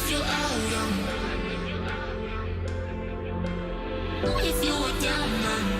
you're out on, if you were down man.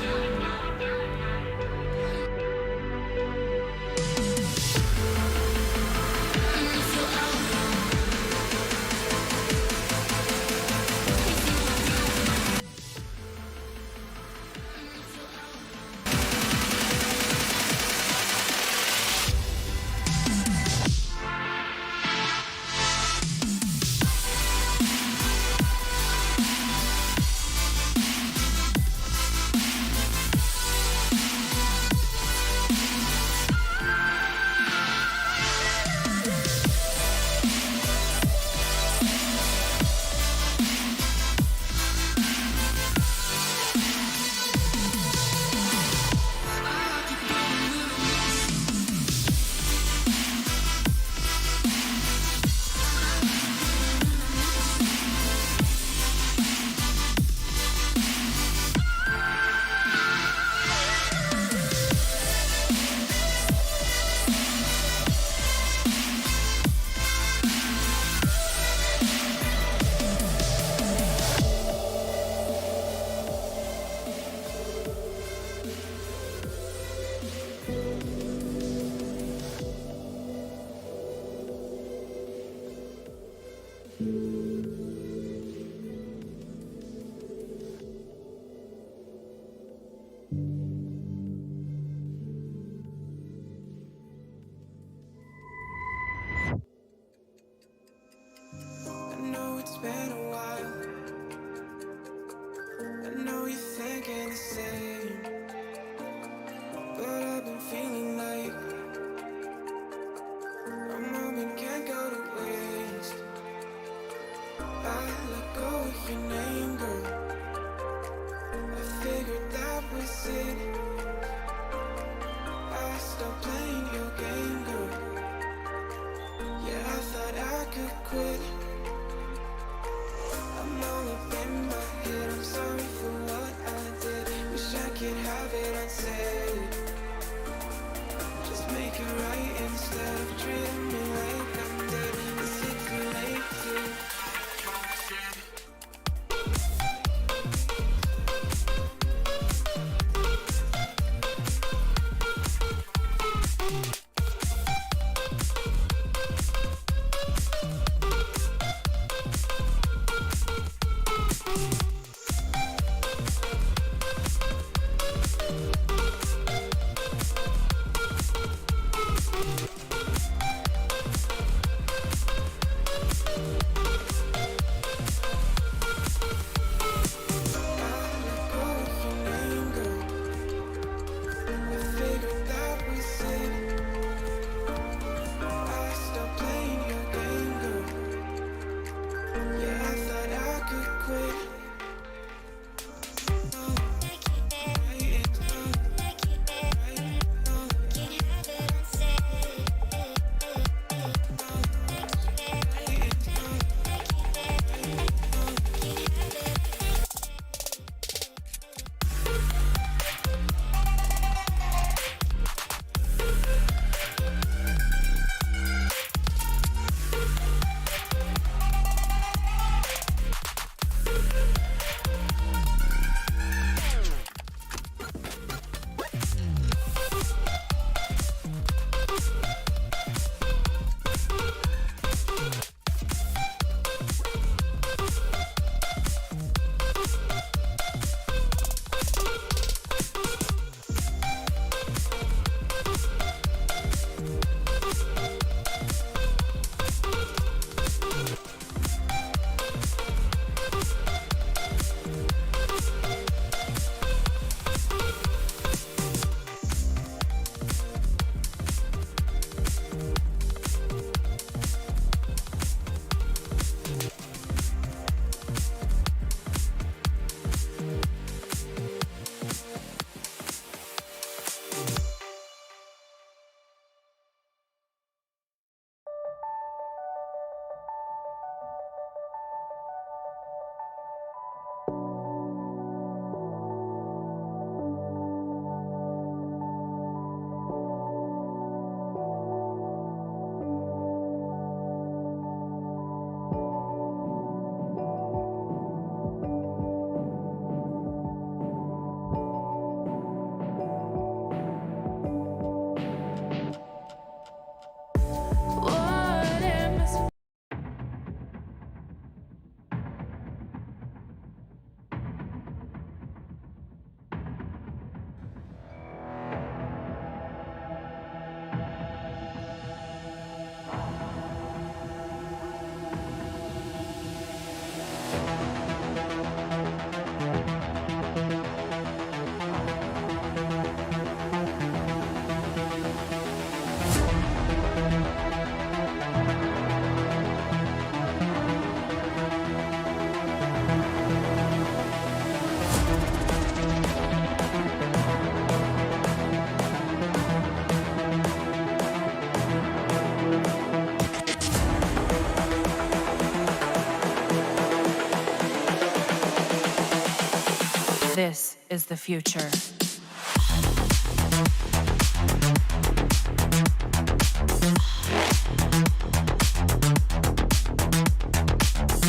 This is the future.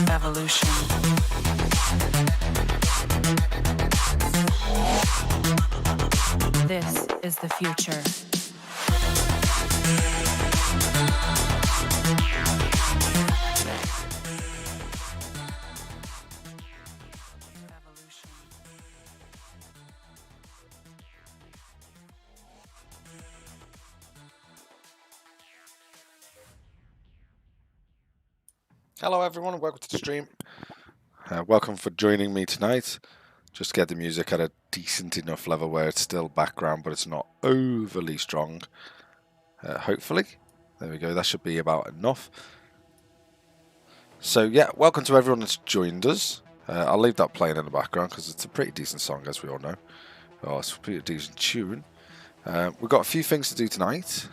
Evolution. This is the future. Hello everyone and welcome to the stream. Welcome for joining me tonight. Just get the music at a decent enough level where it's still background but it's not overly strong. Hopefully. There we go, that should be about enough. So yeah, welcome to everyone that's joined us. I'll leave that playing in the background because it's a pretty decent song, as we all know. Oh, it's a pretty decent tune. We've got a few things to do tonight.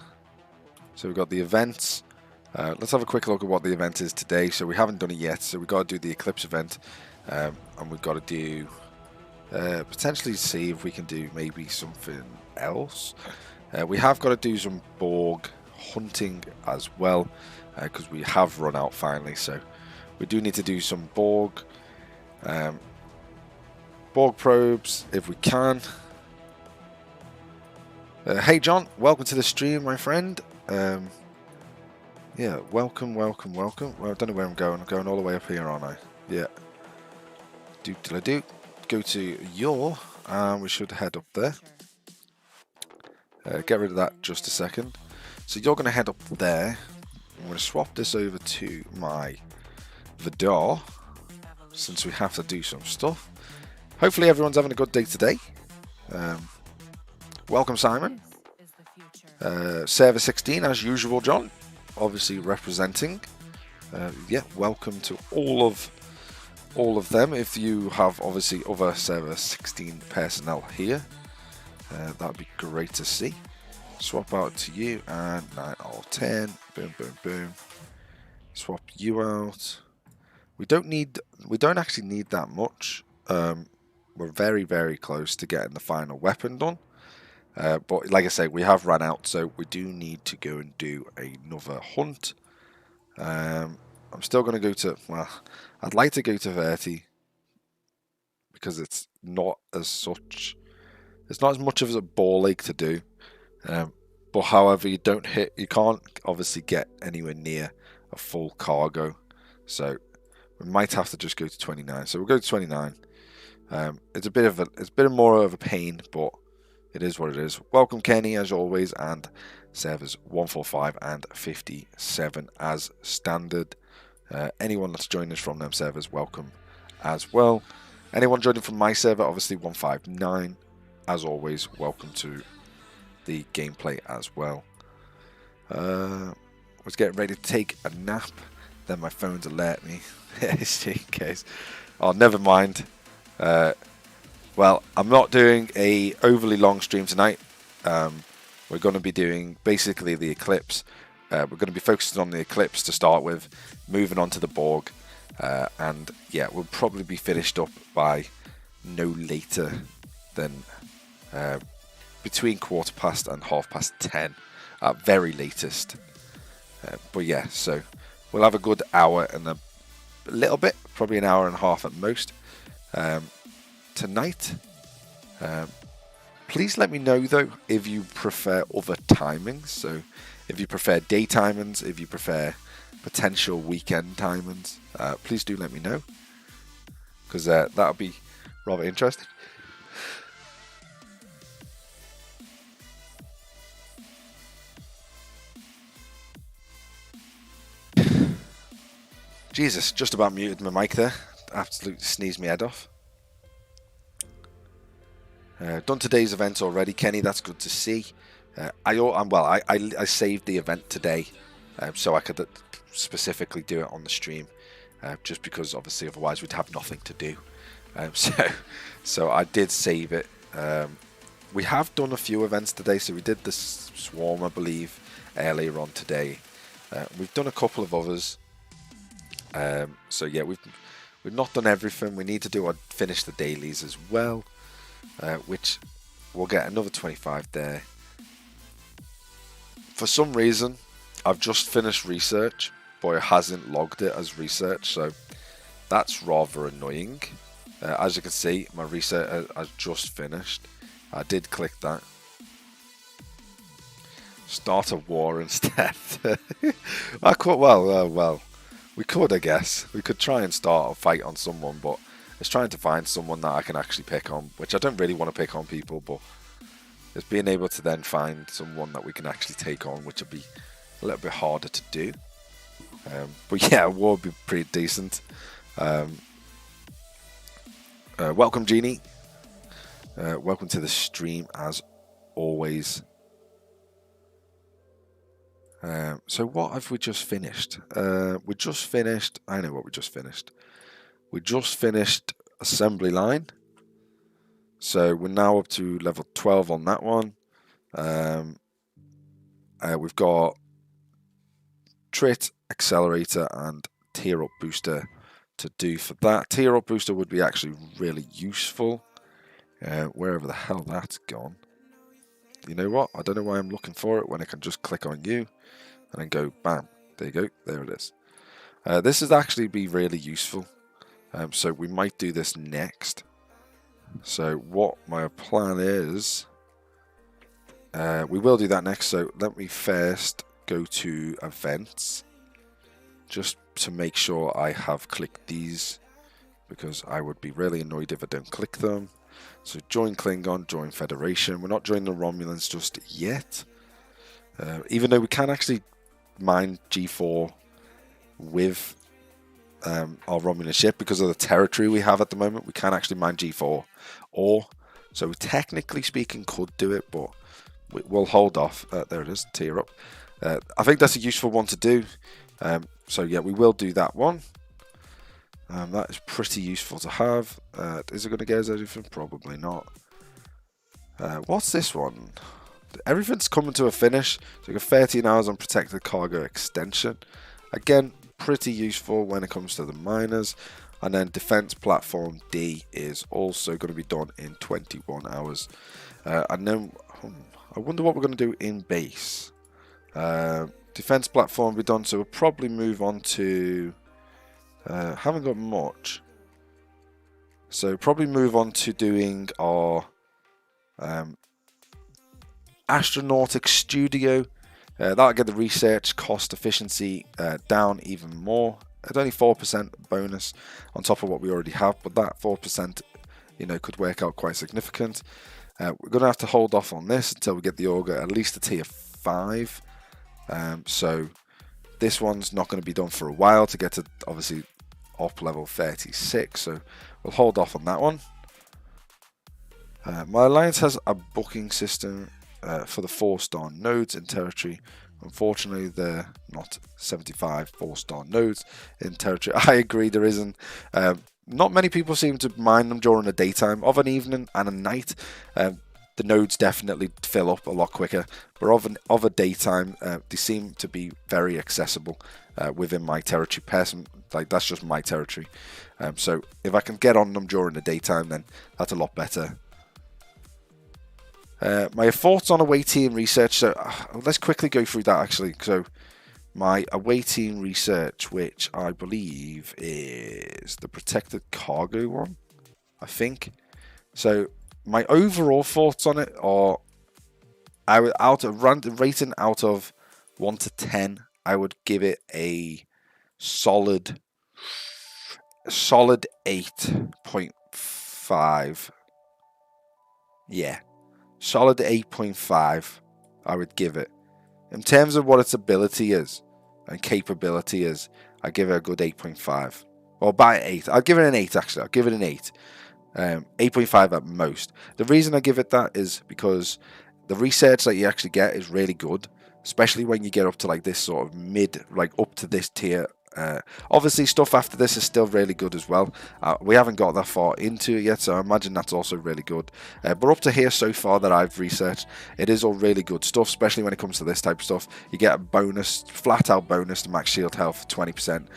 So we've got the events. Let's have a quick look at what the event is today. So we haven't done it yet, so we've got to do the eclipse event, and we've got to do potentially see if we can do maybe something else. We have got to do some Borg hunting as well, because we have run out finally, so we do need to do some Borg probes if we can. Hey John, welcome to the stream, my friend. Yeah, welcome. Well, I don't know where I'm going. I'm going all the way up here, aren't I? Yeah. Do. Go to your, and we should head up there. Get rid of that just a second. So you're going to head up there. I'm going to swap this over to my Vidar, since we have to do some stuff. Hopefully everyone's having a good day today. Welcome, Simon. Server 16, as usual, John. Obviously representing. Yeah, welcome to all of them. If you have obviously other server 16 personnel here, that'd be great to see. Swap out to you and 9 or 10. Boom. Swap you out. We don't actually need that much. We're very close to getting the final weapon done. But like I say, we have run out, so we do need to go and do another hunt. I'm still going to go to, well, I'd like to go to 30, because it's not as much of a ball ache to do. But however, you can't obviously get anywhere near a full cargo. So we might have to just go to 29. So we'll go to 29. It's a bit more of a pain, but it is what it is. Welcome, Kenny, as always, and servers 145 and 57 as standard. Anyone that's joined us from them servers, welcome as well. Anyone joining from my server, obviously 159, as always, welcome to the gameplay as well. Was getting ready to take a nap, then my phone's alert me. Just in case. Oh, never mind. Well, I'm not doing a overly long stream tonight. We're going to be doing basically the eclipse. We're going to be focusing on the eclipse to start with, moving on to the Borg, and yeah, we'll probably be finished up by no later than between 15:15 and 10:30 at very latest. But yeah, so we'll have a good hour and a little bit, probably an hour and a half at most. Tonight. Please let me know though if you prefer other timings. So if you prefer day timings, if you prefer potential weekend timings, please do let me know, because that'll be rather interesting. Jesus, just about muted my mic there. Absolutely sneezed my head off. Done today's event already, Kenny. That's good to see. I saved the event today, so I could specifically do it on the stream, just because obviously otherwise we'd have nothing to do. So I did save it. We have done a few events today. So we did the Swarm, I believe, earlier on today. We've done a couple of others. So yeah, we've not done everything. We need to finish the dailies as well. which we'll get another 25 there. For some reason, I've just finished research, but it hasn't logged it as research, so that's rather annoying. As you can see, my research has just finished. I did click that. Start a war instead. I could, well, we could, I guess. We could try and start a fight on someone, but it's trying to find someone that I can actually pick on, which I don't really want to pick on people, but it's being able to then find someone that we can actually take on, which would be a little bit harder to do. But yeah, a war would be pretty decent. Welcome, Jeannie. Welcome to the stream, as always. So what have we just finished? We just finished... I know what we just finished. We just finished assembly line. So we're now up to level 12 on that one. We've got trait, accelerator, and tier up booster to do for that. Tier up booster would be actually really useful. Wherever the hell that's gone. You know what? I don't know why I'm looking for it when I can just click on you and then go bam. There you go. There it is. This would actually be really useful. So we might do this next. So what my plan is, we will do that next. So let me first go to events, just to make sure I have clicked these, because I would be really annoyed if I don't click them. So join Klingon, join Federation. We're not joining the Romulans just yet, even though we can actually mine G4 with our Romulan ship because of the territory we have at the moment. We can actually mine G4, so we technically speaking could do it, but we'll hold off. There it is, tier up. I think that's a useful one to do. So yeah, we will do that one. That is pretty useful to have. Is it going to get us anything? Probably not. What's this one? Everything's coming to a finish. So you got 13 hours on protected cargo extension. Again, pretty useful when it comes to the miners. And then defense platform D is also going to be done in 21 hours. And then I wonder what we're going to do in base. Defense platform will be done, so we'll probably move on to... haven't got much. So probably move on to doing our astronautic studio. That'll get the research cost efficiency down even more. It's only 4% bonus on top of what we already have, but that 4%, could work out quite significant. We're going to have to hold off on this until we get the auger at least a tier 5. So this one's not going to be done for a while to get to obviously up level 36, so we'll hold off on that one. My alliance has a booking system for the 4-star nodes in territory. Unfortunately, they're not 75 4-star nodes in territory. I agree, there isn't. Not many people seem to mine them during the daytime. Of an evening and a night, the nodes definitely fill up a lot quicker. But of a daytime, they seem to be very accessible within my territory. That's just my territory. So if I can get on them during the daytime, then that's a lot better. My thoughts on away team research. So let's quickly go through that actually. So my away team research, which I believe is the protected cargo one, I think. So my overall thoughts on it are, I would rating out of 1 to 10, I would give it a solid 8.5. Yeah. Solid 8.5, I would give it. In terms of what its ability is and capability is, I give it a good 8.5. Well, about 8. I'll give it an 8 actually. I'll give it an 8. 8.5 at most. The reason I give it that is because the research that you actually get is really good, especially when you get up to like this sort of mid, like up to this tier. Obviously stuff after this is still really good as well. We haven't got that far into it yet, so I imagine that's also really good. But up to here so far that I've researched, it is all really good stuff, especially when it comes to this type of stuff. You get a bonus, flat out bonus to max shield health 20%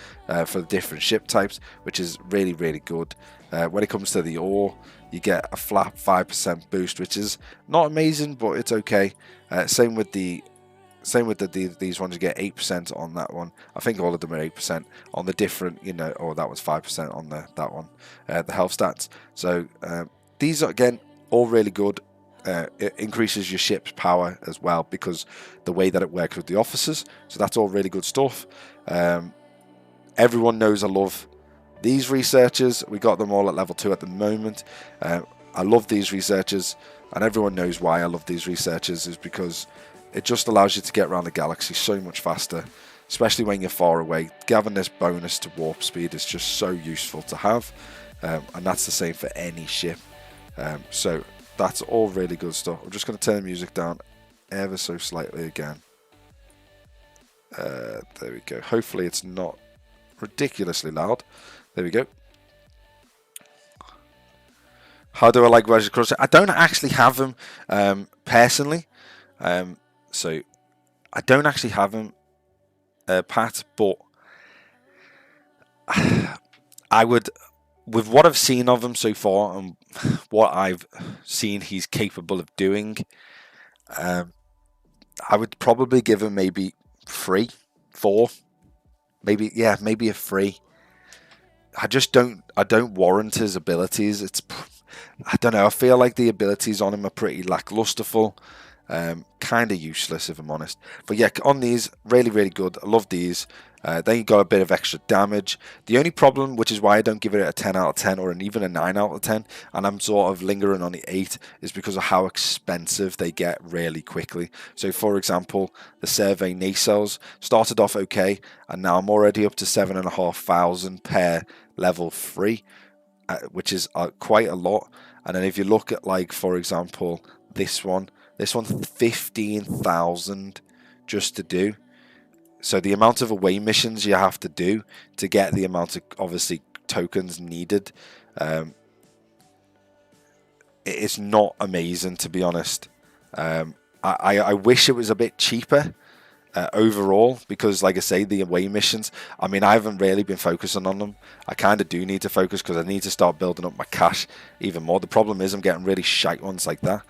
for the different ship types, which is really, really good. When it comes to the ore, you get a flat 5% boost, which is not amazing, but it's okay. Same with these ones, you get 8% on that one. I think all of them are 8% on the different, you know, or that was 5% on that one, the health stats. So these are, again, all really good. It increases your ship's power as well because the way that it works with the officers. So that's all really good stuff. Everyone knows I love these researchers. We got them all at level 2 at the moment. I love these researchers, and everyone knows why I love these researchers is because it just allows you to get around the galaxy so much faster, especially when you're far away. Having this bonus to warp speed is just so useful to have, and that's the same for any ship. So that's all really good stuff. I'm just going to turn the music down ever so slightly again. There we go. Hopefully it's not ridiculously loud. There we go. How do I like Wedge Crusher? I don't actually have them personally. So I don't actually have him, Pat, but I would, with what I've seen of him so far and what I've seen he's capable of doing, I would probably give him maybe 3, 4, maybe a 3. I don't warrant his abilities. I don't know. I feel like the abilities on him are pretty lacklusterful. Kind of useless, if I'm honest. But yeah, on these, really, really good. I love these. Then you got a bit of extra damage. The only problem, which is why I don't give it a 10 out of 10 or even a 9 out of 10, and I'm sort of lingering on the 8, is because of how expensive they get really quickly. So, for example, the survey nacelles started off okay, and now I'm already up to 7,500 per level 3, which is quite a lot. And then if you look at, like, for example, this one's 15,000 just to do. So the amount of away missions you have to do to get the amount of, obviously, tokens needed, it's not amazing, to be honest. I wish it was a bit cheaper overall, because, like I say, the away missions, I mean, I haven't really been focusing on them. I kind of do need to focus because I need to start building up my cash even more. The problem is I'm getting really shite ones like that.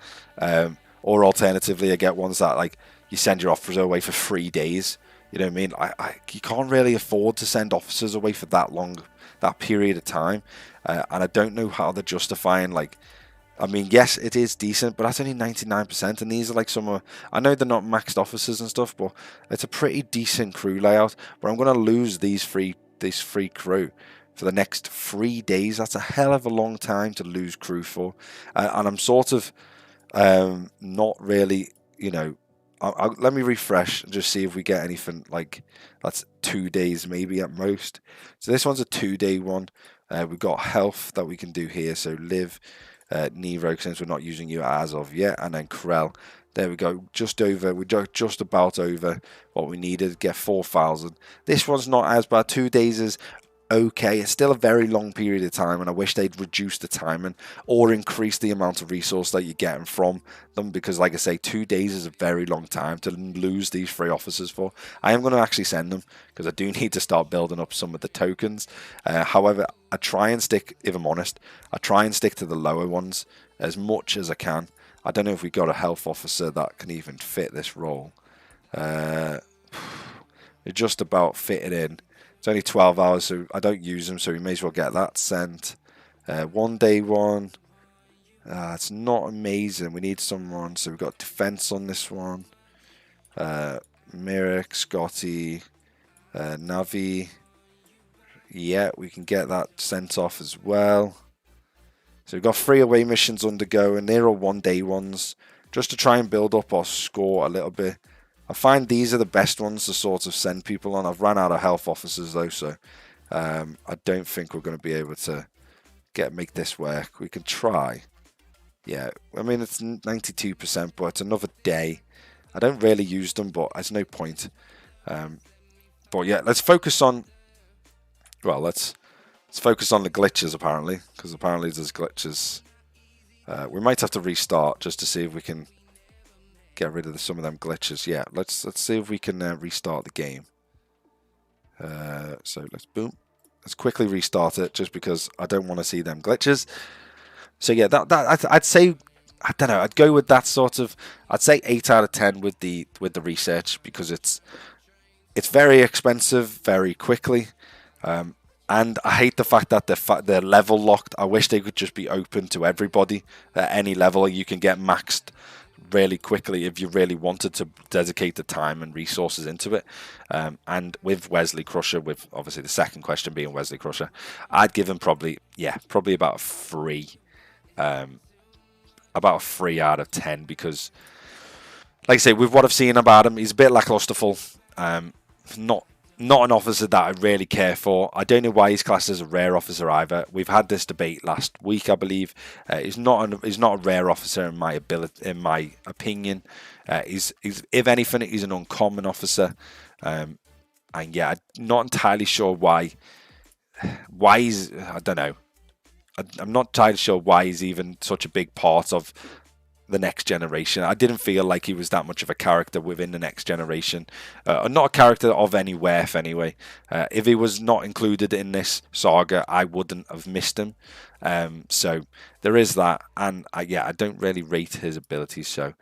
Or alternatively, I get ones that, like, you send your officers away for 3 days. You know what I mean? You can't really afford to send officers away for that long, that period of time. And I don't know how they're justifying, like, I mean, yes, it is decent, but that's only 99%. And these are like I know they're not maxed officers and stuff, but it's a pretty decent crew layout. But I'm going to lose this free crew for the next 3 days. That's a hell of a long time to lose crew for. And I'm sort of not really, you know, let me refresh and just see if we get anything like that's 2 days maybe at most. So this one's a 2-day one. We've got health that we can do here. So live, Nero, since we're not using you as of yet, and then Krell. There we go. We're just about over what we needed. Get 4,000. This one's not as bad. 2 days is okay. It's still a very long period of time, and I wish they'd reduce the timing or increase the amount of resource that you're getting from them, because, like I say, 2 days is a very long time to lose these 3 officers for. I am going to actually send them because I do need to start building up some of the tokens. However, I try and stick, if I'm honest, to the lower ones as much as I can. I don't know if we got a health officer that can even fit this role. It just about fit it in. It's only 12 hours, so I don't use them, so we may as well get that sent. 1 day one. It's not amazing. We need someone, so we've got defense on this one. Merrick, Scotty, Navi. Yeah, we can get that sent off as well. So we've got 3 away missions undergo, and they're all 1 day ones, just to try and build up our score a little bit. I find these are the best ones to sort of send people on. I've ran out of health officers though, so I don't think we're going to be able to make this work. We can try. Yeah, I mean, it's 92%, but it's another day. I don't really use them, but there's no point. But yeah, let's focus on. Well, let's focus on the glitches apparently, because apparently there's glitches. We might have to restart just to see if we can get rid of some of them glitches. Yeah, let's see if we can restart the game. So let's quickly restart it, just because I don't want to see them glitches. So yeah, I'd say, I don't know, I'd go with that sort of, I'd say 8 out of 10 with the research, because it's very expensive very quickly. And I hate the fact that they're level locked. I wish they could just be open to everybody at any level. You can get maxed really quickly if you really wanted to dedicate the time and resources into it. And with Wesley Crusher, with obviously the second question being Wesley Crusher, I'd give him probably about a 3. About a 3 out of 10, because, like I say, with what I've seen about him, he's a bit lacklusterful. Not an officer that I really care for. I don't know why he's classed as a rare officer either. We've had this debate last week, I believe. He's not a rare officer in my opinion. He's if anything, he's an uncommon officer. And yeah, I'm not entirely sure why he's, I don't know. I'm not entirely sure why he's even such a big part of the next generation. I didn't feel like he was that much of a character within the next generation. Not a character of any worth anyway. If he was not included in this saga, I wouldn't have missed him. So there is that. And I don't really rate his abilities. So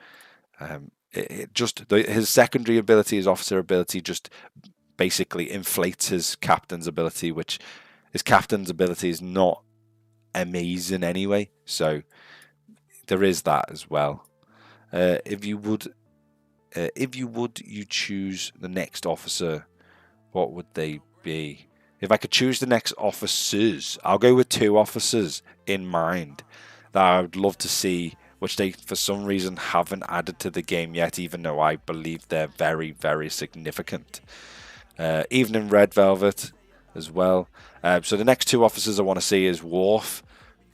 his secondary ability, his officer ability, just basically inflates his captain's ability, which his captain's ability is not amazing anyway. So there is that as well. If you choose the next officer, what would they be? If I could choose the next officers, I'll go with 2 officers in mind that I would love to see, which they for some reason haven't added to the game yet, even though I believe they're very, very significant. Even in Red Velvet as well. So the next 2 officers I want to see is Worf.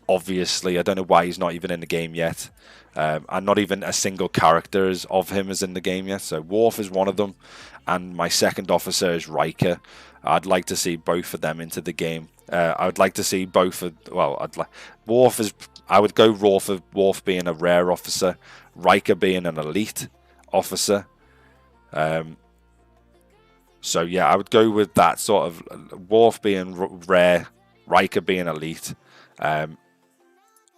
Obviously, I don't know why he's not even in the game yet. And not even a single character of him is in the game yet. So Worf is one of them. And my second officer is Riker. I'd like to see both of them into the game. I would like to see both of... Well, Worf is... I would go Worf being a rare officer. Riker being an elite officer. So yeah, I would go with that sort of... Worf being rare. Riker being elite.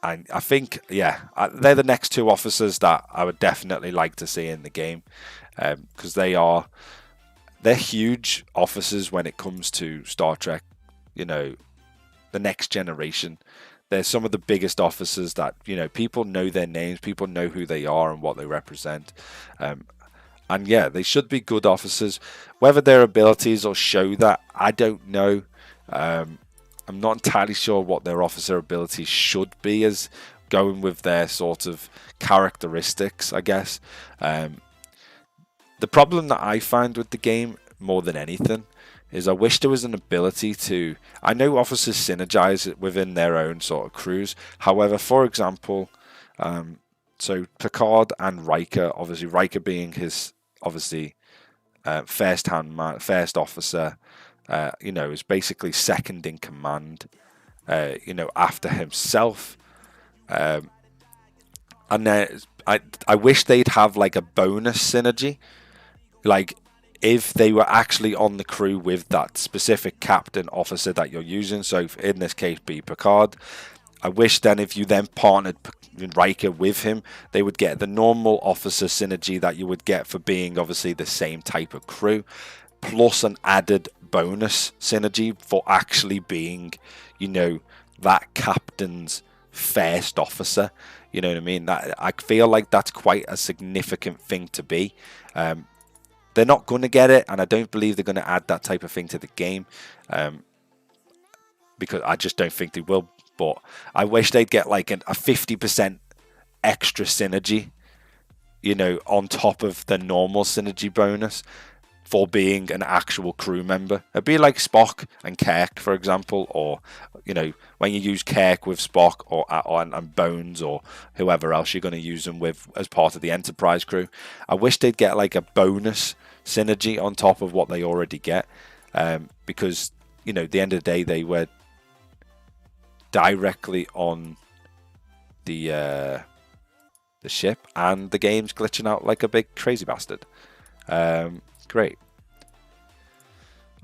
And I think, they're the next 2 officers that I would definitely like to see in the game, because they're huge officers when it comes to Star Trek, the next generation. They're some of the biggest officers that, people know their names, people know who they are and what they represent. And yeah, they should be good officers. Whether their abilities will show that, I don't know. I'm not entirely sure what their officer abilities should be, as going with their sort of characteristics, I guess. The problem that I find with the game, more than anything, is I wish there was an ability to... I know officers synergize within their own sort of crews. However, for example, so Picard and Riker, obviously Riker being his, first officer, is basically second in command, after himself. And then I wish they'd have like a bonus synergy, like if they were actually on the crew with that specific captain officer that you're using. So in this case, be Picard. I wish then if you then partnered Riker with him, they would get the normal officer synergy that you would get for being obviously the same type of crew, plus an added bonus synergy for actually being, that captain's first officer. You know what I mean? That, I feel like that's quite a significant thing to be. They're not going to get it, and I don't believe they're going to add that type of thing to the game, because I just don't think they will. But I wish they'd get like a 50% extra synergy, on top of the normal synergy bonus for being an actual crew member. It'd be like Spock and Kirk, for example, or when you use Kirk with Spock and Bones or whoever else you're going to use them with as part of the Enterprise crew. I wish they'd get like a bonus synergy on top of what they already get, because at the end of the day they were directly on the ship, and the game's glitching out like a big crazy bastard. Great.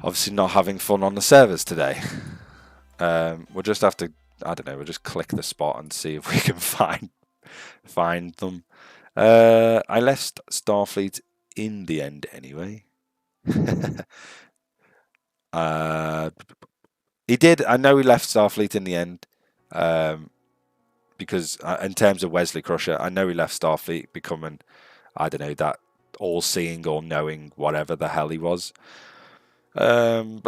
Obviously not having fun on the servers today. We'll just have to I don't know. We'll just click the spot and see if we can find them. I left Starfleet in the end anyway. He did. I know he left Starfleet in the end. Because in terms of Wesley Crusher, I know he left Starfleet becoming, I don't know, that all-seeing, all-knowing, whatever the hell he was. I've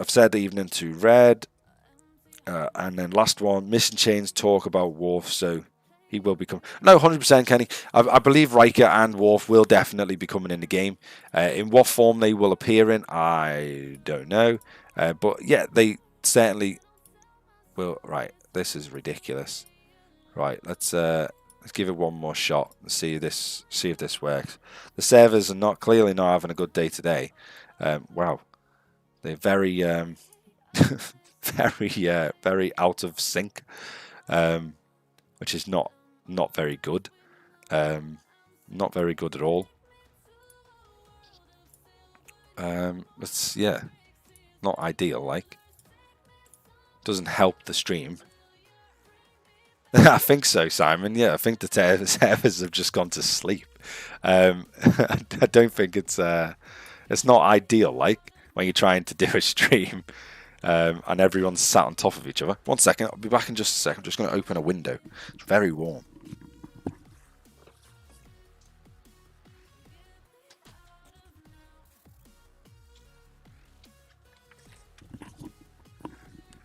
said evening to Red. And then last one, Missing Chains talk about Worf, so he will become... No, 100% Kenny. I believe Riker and Worf will definitely be coming in the game. In what form they will appear in, I don't know. But yeah, they certainly will... Right, this is ridiculous. Right, let's give it one more shot and see if this works. The servers are clearly not having a good day today. Wow, they're very very out of sync, which is not very good. Not very good at all. It's not ideal. Like, doesn't help the stream. I think so, Simon. Yeah, I think the servers have just gone to sleep. I don't think it's not ideal. Like when you're trying to do a stream and everyone's sat on top of each other. 1 second, I'll be back in just a second. I'm just going to open a window. It's very warm.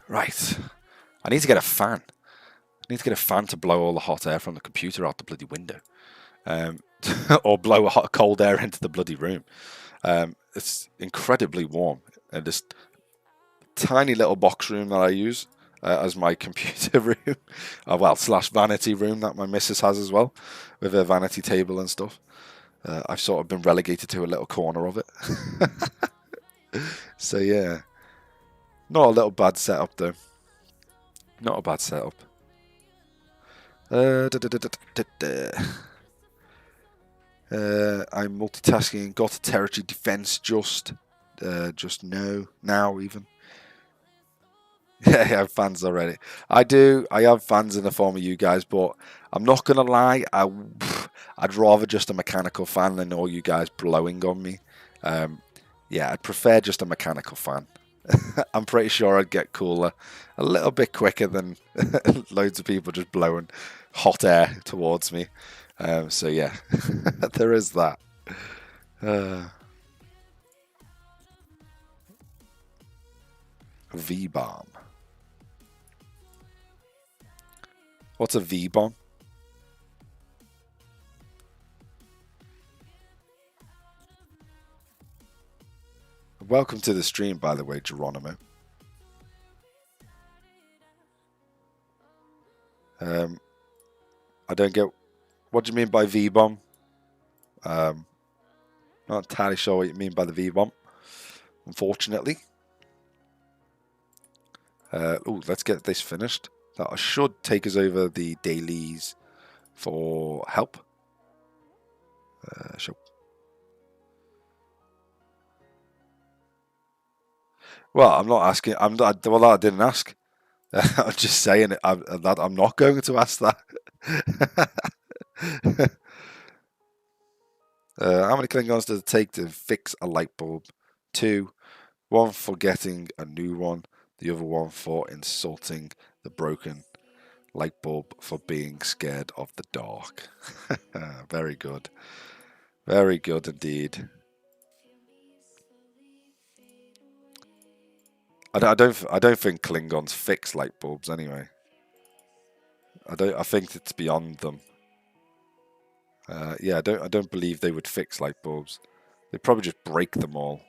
Right, I need to get a fan. I need to get a fan to blow all the hot air from the computer out the bloody window. Or blow cold air into the bloody room. It's incredibly warm. And this tiny little box room that I use as my computer room. Well, / vanity room that my missus has as well. With her vanity table and stuff. I've sort of been relegated to a little corner of it. So yeah. Not a little bad setup though. Not a bad setup. I'm multitasking. Got a territory defense just now even. Yeah, I have fans already. I do. I have fans in the form of you guys, but I'm not gonna lie. I'd rather just a mechanical fan than all you guys blowing on me. Yeah, I'd prefer just a mechanical fan. I'm pretty sure I'd get cooler a little bit quicker than loads of people just blowing hot air towards me. So yeah, there is that. V-bomb. What's a V-bomb? Welcome to the stream, by the way, Geronimo. I don't get... What do you mean by V-bomb? Not entirely sure what you mean by the V-bomb, unfortunately. Let's get this finished. That should take us over the dailies for help. Sure. Well, I'm not asking. I'm not. Well, I didn't ask. I'm just saying that I'm not going to ask that. How many Klingons does it take to fix a light bulb? 2. 1 for getting a new one. The other 1 for insulting the broken light bulb for being scared of the dark. Very good. Very good indeed. I don't think Klingons fix light bulbs anyway. I think it's beyond them. Yeah, I don't believe they would fix light bulbs. They'd probably just break them all.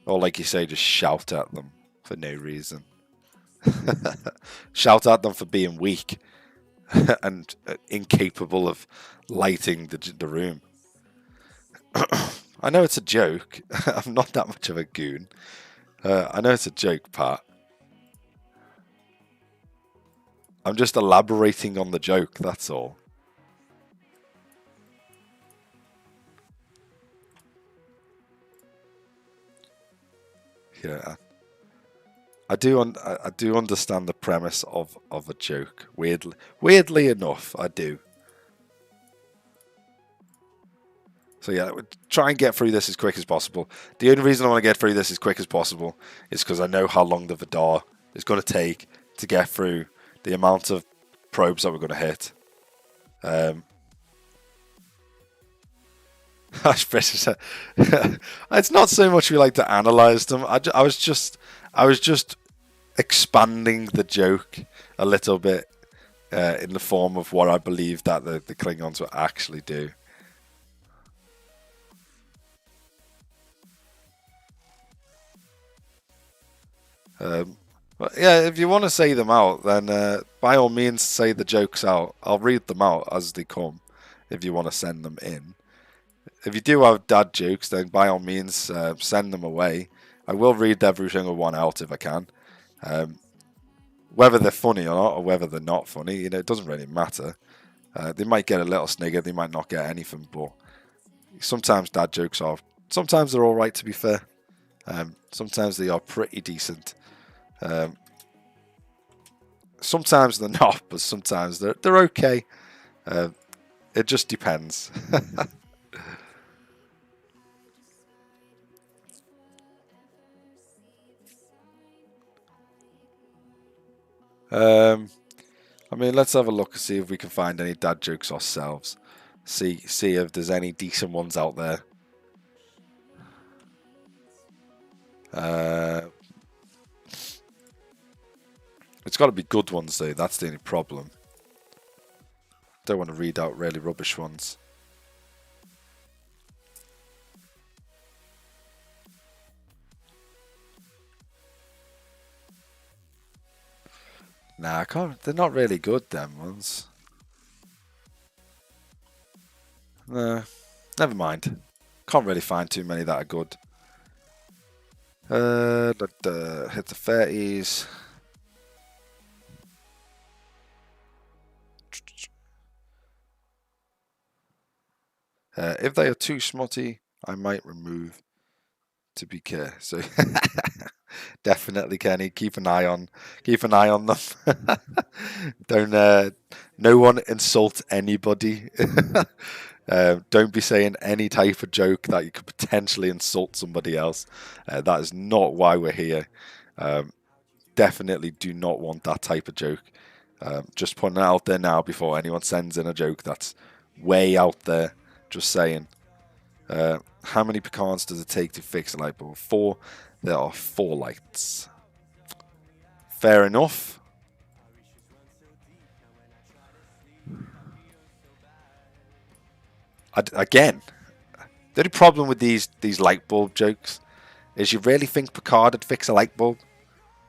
Or like you say, just shout at them for no reason. Shout at them for being weak and incapable of lighting the room. I know it's a joke. I'm not that much of a goon. I know it's a joke, Pat. I'm just elaborating on the joke, that's all. Yeah. I do understand the premise of a joke. Weirdly enough, I do. So yeah, try and get through this as quick as possible. The only reason I want to get through this as quick as possible is because I know how long the Vidar is going to take to get through the amount of probes that we're going to hit. It's not so much we like to analyze them. I was just expanding the joke a little bit in the form of what I believe that the Klingons will actually do. But yeah, if you want to say them out, then by all means say the jokes out. I'll read them out as they come if you want to send them in. If you do have dad jokes, then by all means send them away. I will read every single one out if I can. Whether they're funny or not, or whether they're not funny, you know, it doesn't really matter. They might get a little snigger, they might not get anything, but sometimes dad jokes sometimes they're alright, to be fair. Sometimes they are pretty decent. Sometimes they're not, but sometimes they're okay. It just depends. I mean, let's have a look and see if we can find any dad jokes ourselves. See if there's any decent ones out there. It's got to be good ones though. That's the only problem. Don't want to read out really rubbish ones. Nah, I can't. They're not really good, them ones. Nah, never mind. Can't really find too many that are good. Hit the 30s. If they are too smutty, I might remove to be care. So definitely, Kenny, keep an eye on them. Don't no one insult anybody. Don't be saying any type of joke that you could potentially insult somebody else. That is not why we're here. Definitely do not want that type of joke. Just putting it out there now before anyone sends in a joke that's way out there. Just saying. How many pecans does it take to fix a light bulb? 4. There are 4 lights. Fair enough. Again, the only problem with these light bulb jokes is you really think Picard would fix a light bulb?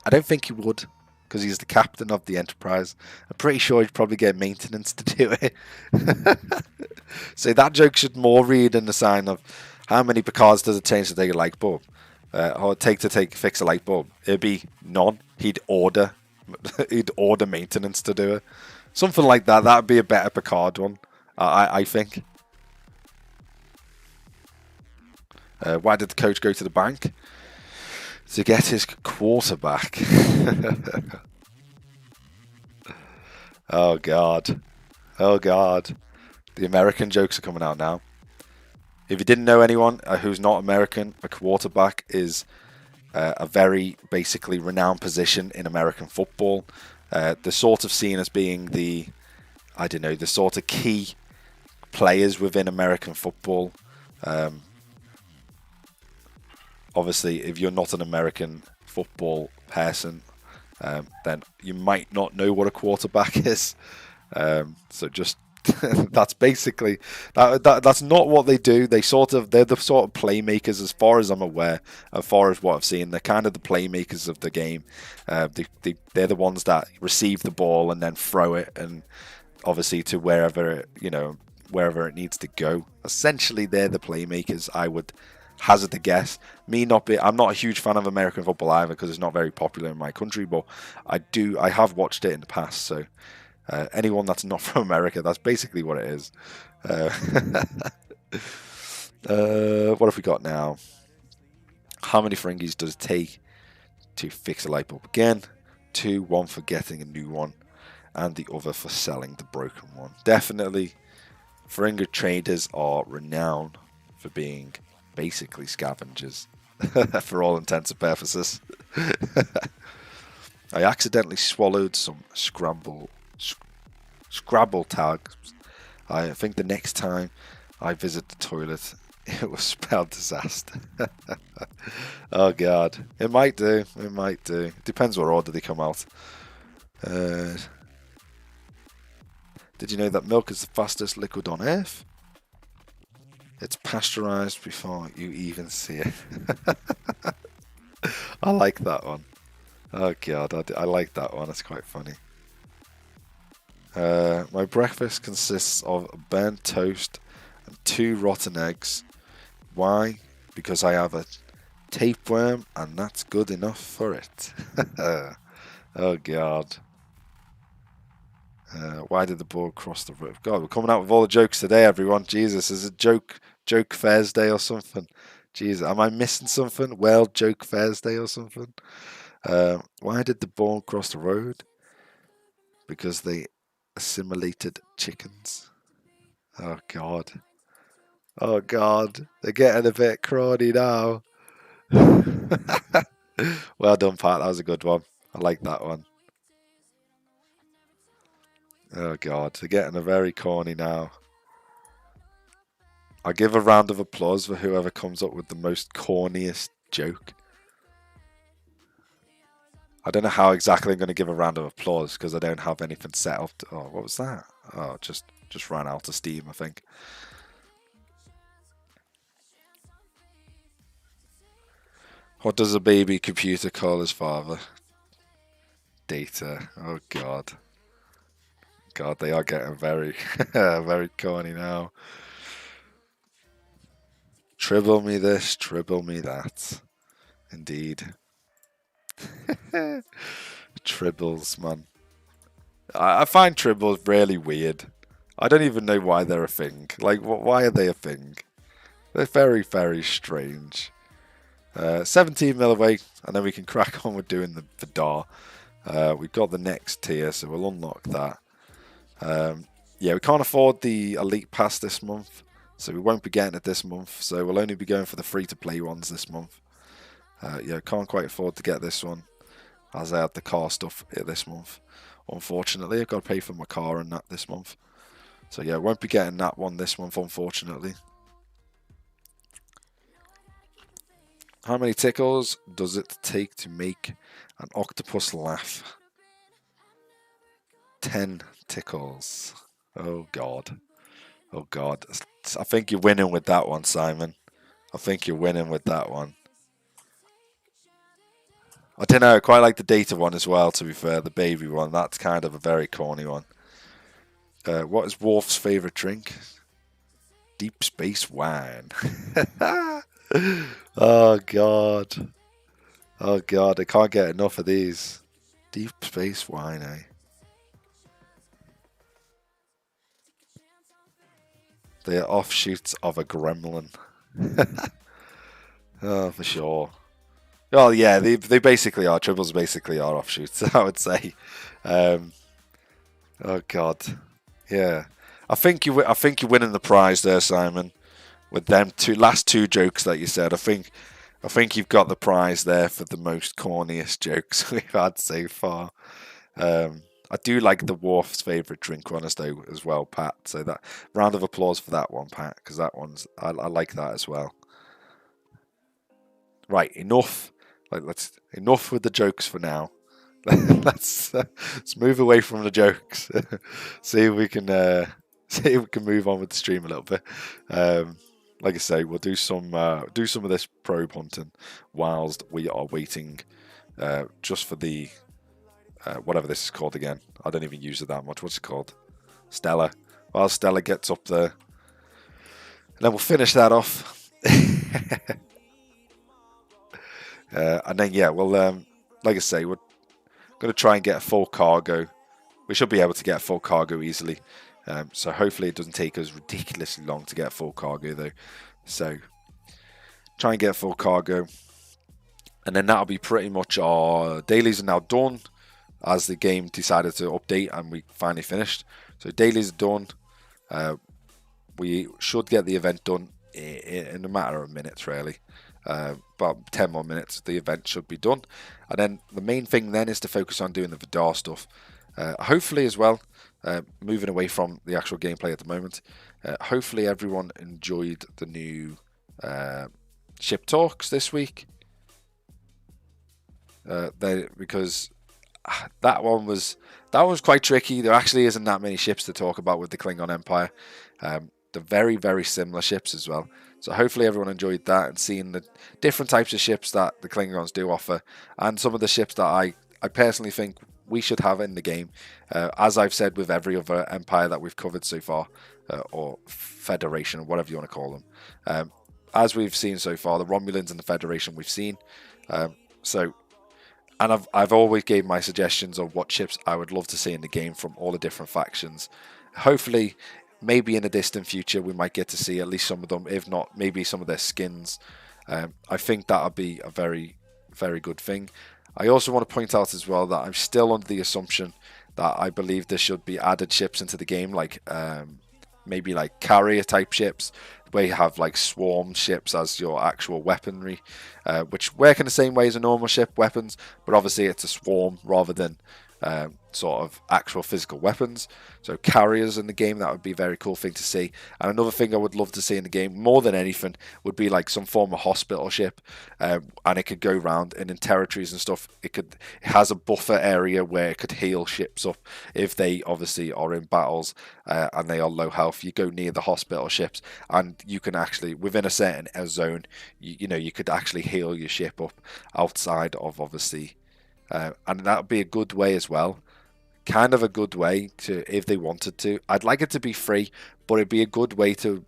I don't think he would, because he's the captain of the Enterprise. I'm pretty sure he'd probably get maintenance to do it. So that joke should more read in the sign of how many Picards does it take to take a light bulb? Or take to fix a light bulb? It'd be none. He'd order maintenance to do it. Something like that. That'd be a better Picard one, I think. Why did the coach go to the bank? To get his quarterback. Oh God. Oh God. The American jokes are coming out now. If you didn't know anyone who's not American, a quarterback is a very basically renowned position in American football. They're sort of seen as being the sort of key players within American football. Obviously, if you're not an American football person, then you might not know what a quarterback is. So just that's basically that's not what they do. They're the sort of playmakers, as far as I'm aware, as far as what I've seen. They're kind of the playmakers of the game. They're the ones that receive the ball and then throw it, and obviously to wherever it needs to go. Essentially, they're the playmakers. I would hazard a guess. I'm not a huge fan of American football either, because it's not very popular in my country, but I have watched it in the past, so anyone that's not from America, that's basically what it is. What have we got now? How many Ferengis does it take to fix a light bulb again. 2, one for getting a new one, and the other for selling the broken one. Definitely, Ferengi traders are renowned for being basically scavengers, for all intents and purposes. I accidentally swallowed some Scrabble tags. I think the next time I visit the toilet, it will spell disaster. Oh god, it might do. It might do. Depends what order they come out. Did you know that milk is the fastest liquid on Earth? It's pasteurized before you even see it. I like that one. Oh god, I like that one. It's quite funny. My breakfast consists of burnt toast and 2 rotten eggs. Why? Because I have a tapeworm and that's good enough for it. Oh god. Why did the ball cross the road? God, we're coming out with all the jokes today, everyone. Jesus, is it joke Thursday or something? Jesus, am I missing something? Well, joke Thursday or something? Why did the ball cross the road? Because they assimilated chickens. Oh god. Oh god. They're getting a bit crony now. Well done, Pat. That was a good one. I like that one. Oh god, they're getting a very corny now. I'll give a round of applause for whoever comes up with the most corniest joke. I don't know how exactly I'm going to give a round of applause because I don't have anything set up. Oh, what was that? Oh, just ran out of steam, I think. What does a baby computer call his father? Data. Oh god. God, they are getting very, very corny now. Tribble me this, tribble me that. Indeed. Tribbles, man. I find tribbles really weird. I don't even know why they're a thing. Like, why are they a thing? They're very, very strange. 17 mil away, and then we can crack on with doing the Vidar. We've got the next tier, so we'll unlock that. Yeah, we can't afford the Elite Pass this month, so we won't be getting it this month. So we'll only be going for the free-to-play ones this month. Yeah, can't quite afford to get this one, as I had the car stuff this month. Unfortunately, I've got to pay for my car and that this month. So yeah, won't be getting that one this month, unfortunately. How many tickles does it take to make an octopus laugh? 10 tickles. Oh god. Oh god. I think you're winning with that one, Simon. I think you're winning with that one. I don't know, I quite like the data one as well, to be fair, the baby one. That's kind of a very corny one. What is Worf's favourite drink? Deep space wine. Oh god. Oh god, I can't get enough of these. Deep space wine, eh? They are offshoots of a gremlin. Oh, for sure. Well, yeah, they basically are. Tribbles basically are offshoots, I would say. Oh god, yeah. I think you're winning the prize there, Simon. With them last two jokes that you said, I think you've got the prize there for the most corniest jokes we've had so far. I do like the Worf's favourite drink one as well, Pat. So that round of applause for that one, Pat, because that one's I like that as well. Right, enough. Enough with the jokes for now. let's move away from the jokes. see if we can move on with the stream a little bit. Like I say, we'll do some of this probe hunting whilst we are waiting just for the whatever this is called again. I don't even use it that much. What's it called? Stella. While Stella gets up there, and then we'll finish that off. And then yeah, well, like I say, we're going to try and get a full cargo. We should be able to get full cargo easily. So hopefully it doesn't take us ridiculously long to get full cargo though. So try and get full cargo. And then that'll be pretty much our dailies are now done, as the game decided to update and we finally finished. So dailies are done. We should get the event done in a matter of minutes, really. About 10 more minutes, the event should be done. And then the main thing then is to focus on doing the Vidar stuff. Hopefully as well, moving away from the actual gameplay at the moment, hopefully everyone enjoyed the new ship talks this week. Because that one was quite tricky. There actually isn't that many ships to talk about with the Klingon Empire. They're very, very similar ships as well. So hopefully everyone enjoyed that and seeing the different types of ships that the Klingons do offer, and some of the ships that I personally think we should have in the game. As I've said with every other empire that we've covered so far, or Federation, or whatever you want to call them. As we've seen so far, the Romulans and the Federation we've seen. And I've always gave my suggestions of what ships I would love to see in the game from all the different factions. Hopefully, maybe in the distant future, we might get to see at least some of them, if not, maybe some of their skins. I think that would be a very, very good thing. I also want to point out as well that I'm still under the assumption that I believe there should be added ships into the game, like maybe like carrier type ships, where you have like swarm ships as your actual weaponry, which work in the same way as a normal ship weapons, but obviously it's a swarm rather than sort of actual physical weapons. So carriers in the game, that would be a very cool thing to see. And another thing I would love to see in the game, more than anything, would be like some form of hospital ship, and it could go around, and in territories and stuff, it has a buffer area where it could heal ships up if they obviously are in battles and they are low health. You go near the hospital ships, and you can actually, within a certain zone, you could actually heal your ship up outside of obviously. And that would be a good way as well. Kind of a good way to, if they wanted to. I'd like it to be free, but it'd be a good way to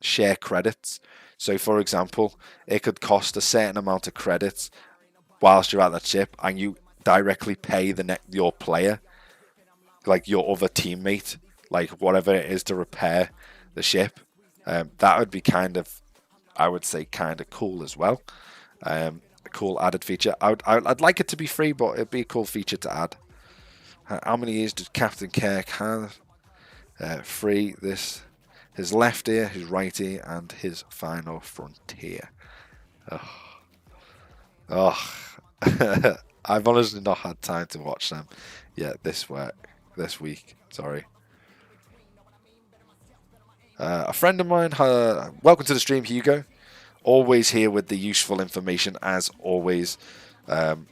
share credits. So, for example, it could cost a certain amount of credits whilst you're at that ship, and you directly pay your player, like your other teammate, like whatever it is to repair the ship. That would be kind of, I would say, kind of cool as well. A cool added feature. I'd like it to be free, but it'd be a cool feature to add. How many years does Captain Kirk have? Free. His left ear, his right ear, and his final frontier. I've honestly not had time to watch them yet this week. Sorry. A friend of mine, welcome to the stream, Hugo. Always here with the useful information, as always, and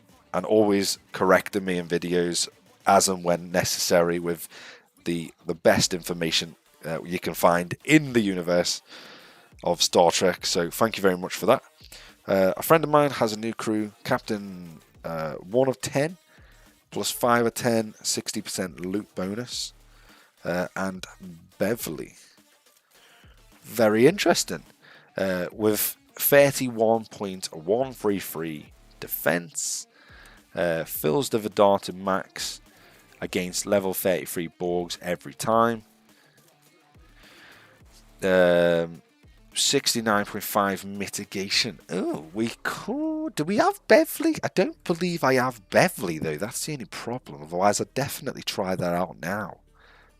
always correcting me in videos as and when necessary with the best information you can find in the universe of Star Trek. So thank you very much for that. A friend of mine has a new crew, Captain 1 of 10, plus 5 of 10, 60% loot bonus, and Beverly. Very interesting. With 31.133 defense, fills the Vidar to max against level 33 Borgs every time. 69.5 mitigation. Oh, we could. Do we have Beverly? I don't believe I have Beverly though. That's the only problem. Otherwise, I'd definitely try that out now.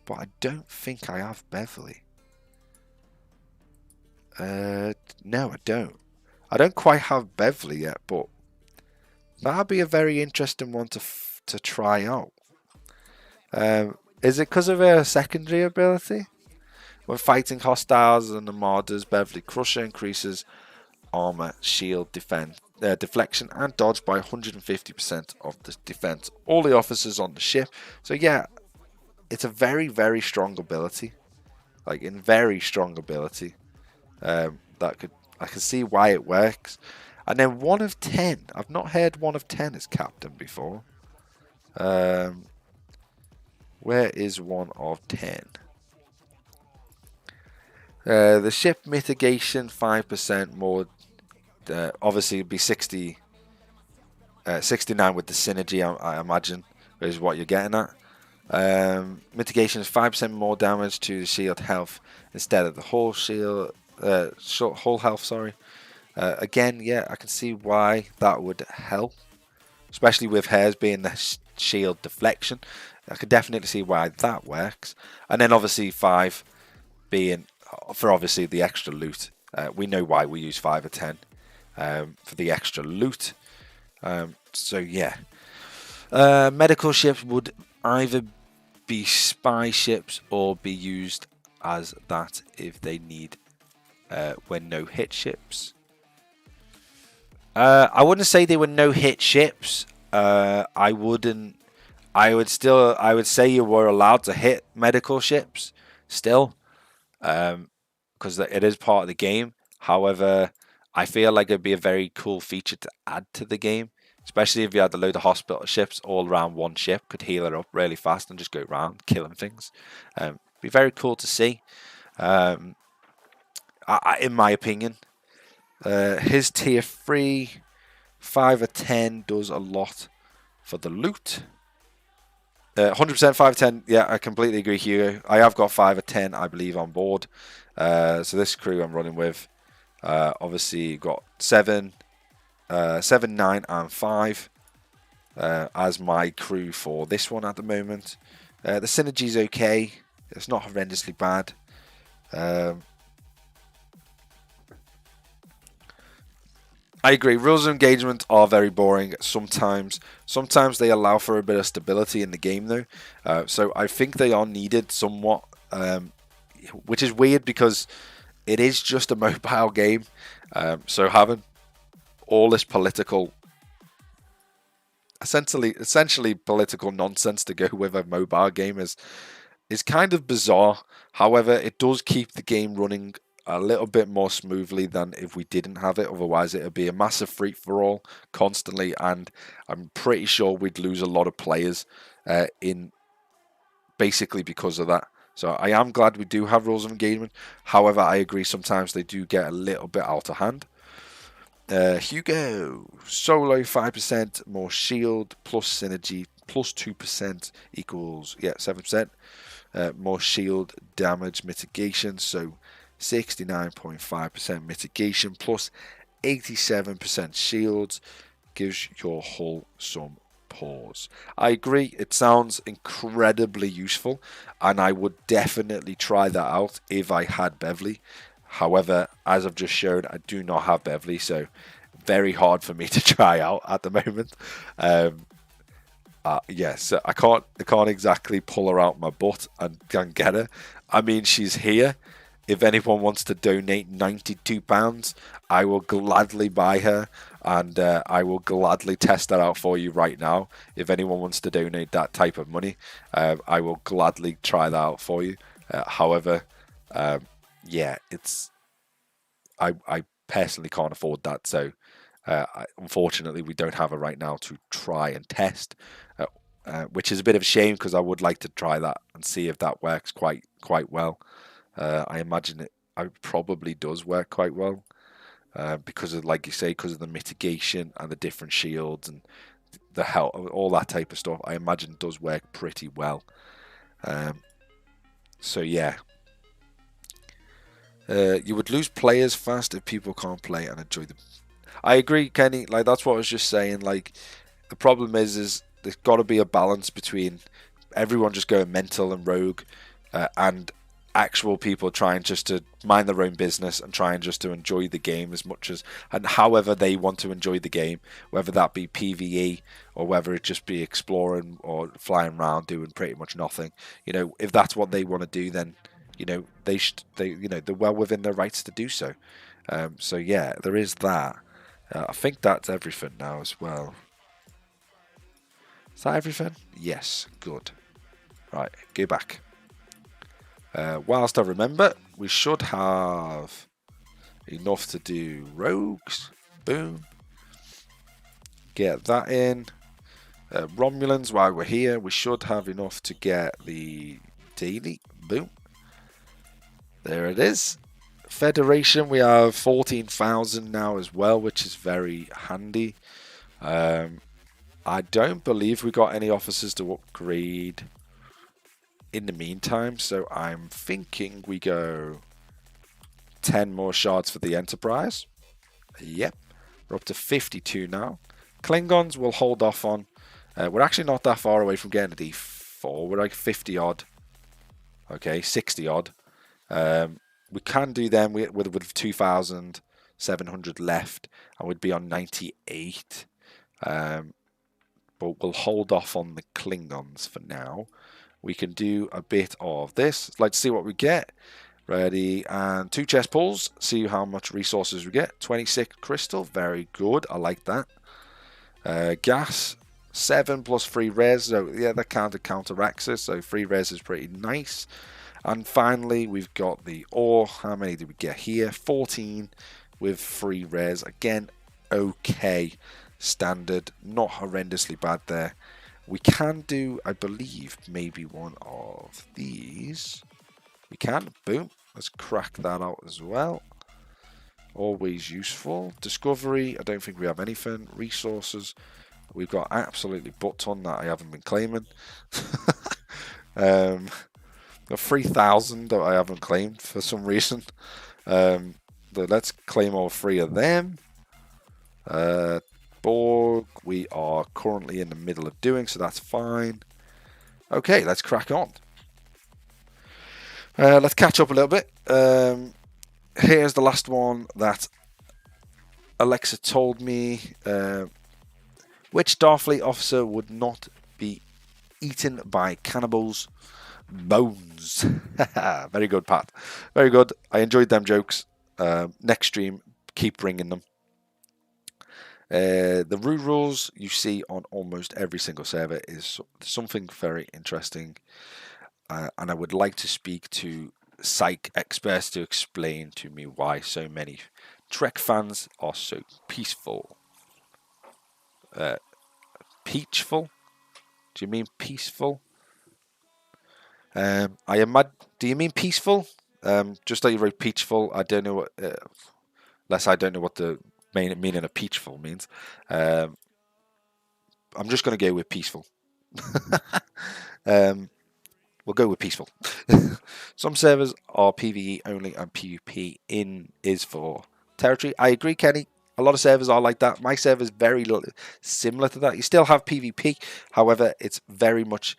But I don't think I have Beverly. No, I don't. I don't quite have Beverly yet, but that'd be a very interesting one to try out. Is it because of her secondary ability? When fighting hostiles and armadas, Beverly Crusher increases armor, shield, deflection, and dodge by 150% of the defense. All the officers on the ship. So yeah, it's a very, very strong ability. Like, in very strong ability. I can see why it works. And then 1 of 10. I've not heard 1 of 10 as captain before. Where is 1 of 10? The ship mitigation 5% more. Obviously, it'd be 69 with the synergy. I imagine is what you're getting at. Mitigation is 5% more damage to the shield health instead of the whole shield. Whole health, sorry. Again, yeah, I can see why that would help, especially with hers being the shield deflection. I can definitely see why that works. And then obviously 5 being for obviously the extra loot. We know why we use 5 or 10 for the extra loot. So yeah, medical ships would either be spy ships or be used as that if they need when no hit ships. I wouldn't say they were no hit ships. I wouldn't. I would say you were allowed to hit medical ships still, because it is part of the game. However, I feel like it'd be a very cool feature to add to the game, especially if you had a load of hospital ships all around one ship, could heal it up really fast and just go around killing things. Be very cool to see. In my opinion, his tier 3, 5 or 10 does a lot for the loot. 100% 5 or 10, yeah, I completely agree, Hugo. I have got 5 or 10, I believe, on board. So this crew I'm running with, obviously got 7, 9 and 5 as my crew for this one at the moment. The synergy's okay. It's not horrendously bad. I agree. Rules of engagement are very boring sometimes. Sometimes they allow for a bit of stability in the game, though. So I think they are needed somewhat, which is weird because it is just a mobile game. So having all this political, essentially political nonsense to go with a mobile game is kind of bizarre. However, it does keep the game running a little bit more smoothly than if we didn't have it. Otherwise, it would be a massive free-for-all constantly, and I'm pretty sure we'd lose a lot of players in basically because of that. So I am glad we do have rules of engagement. However, I agree sometimes they do get a little bit out of hand. Hugo, solo 5%, more shield, plus synergy, plus 2% equals, 7%. More shield damage mitigation, so 69.5% mitigation plus 87% shields gives your hull some pause. I agree, it sounds incredibly useful, and I would definitely try that out if I had Beverly. However, as I've just shown, I do not have Beverly, so very hard for me to try out at the moment. So I can't exactly pull her out my butt and get her. I mean, she's here. If anyone wants to donate £92, I will gladly buy her, and I will gladly test that out for you right now. If anyone wants to donate that type of money, I will gladly try that out for you. However, it's I personally can't afford that, so unfortunately we don't have her right now to try and test, which is a bit of a shame because I would like to try that and see if that works quite well. I imagine it probably does work quite well because of, like you say, because of the mitigation and the different shields and the health, all that type of stuff. I imagine it does work pretty well. So yeah. You would lose players fast if people can't play and enjoy them. I agree, Kenny. Like, that's what I was just saying. Like, the problem is there's got to be a balance between everyone just going mental and rogue and actual people trying just to mind their own business and trying just to enjoy the game as much as and however they want to enjoy the game, whether that be PvE or whether it just be exploring or flying around doing pretty much nothing. You know, if that's what they want to do, then they're well within their rights to do so. So yeah, there is that. I think that's everything now as well. Is that everything? Yes, good. Right, go back. Whilst I remember, we should have enough to do rogues. Boom. Get that in. Romulans, while we're here, we should have enough to get the daily. Boom. There it is. Federation, we have 14,000 now as well, which is very handy. I don't believe we got any officers to upgrade in the meantime, so I'm thinking we go 10 more shards for the Enterprise. Yep, we're up to 52 now. Klingons we'll hold off on. We're actually not that far away from getting a D4. We're like 50 odd. Okay, 60 odd. We can do them with 2,700 left, and we'd be on 98. But we'll hold off on the Klingons for now. We can do a bit of this. Let's see what we get. Ready, and 2 chest pulls. See how much resources we get. 26 crystal, very good. I like that. Gas, 7 plus 3 res. So yeah, that counteracts it. So 3 res is pretty nice. And finally, we've got the ore. How many did we get here? 14 with 3 res. Again, okay. Standard, not horrendously bad there. We can do, I believe, maybe one of these. We can. Boom. Let's crack that out as well. Always useful. Discovery, I don't think we have anything. Resources, we've got absolutely butt ton that I haven't been claiming. Got 3,000 that I haven't claimed for some reason. But let's claim all 3 of them. Borg, we are currently in the middle of doing, so that's fine. Okay, let's crack on. Let's catch up a little bit. Here's the last one that Alexa told me. Which Starfleet officer would not be eaten by cannibals? Bones. Very good, Pat. Very good. I enjoyed them jokes. Next stream, keep bringing them. The rules you see on almost every single server is something very interesting, and I would like to speak to psych experts to explain to me why so many Trek fans are so peaceful. Peachful? Do you mean peaceful? Do you mean peaceful? Just like you wrote peachful. I don't know what. Unless I don't know what the meaning of peachful means. I'm just going to go with peaceful. We'll go with peaceful. Some servers are PvE only and PvP is for territory. I agree, Kenny. A lot of servers are like that. My server is very similar to that. You still have PvP. However, it's very much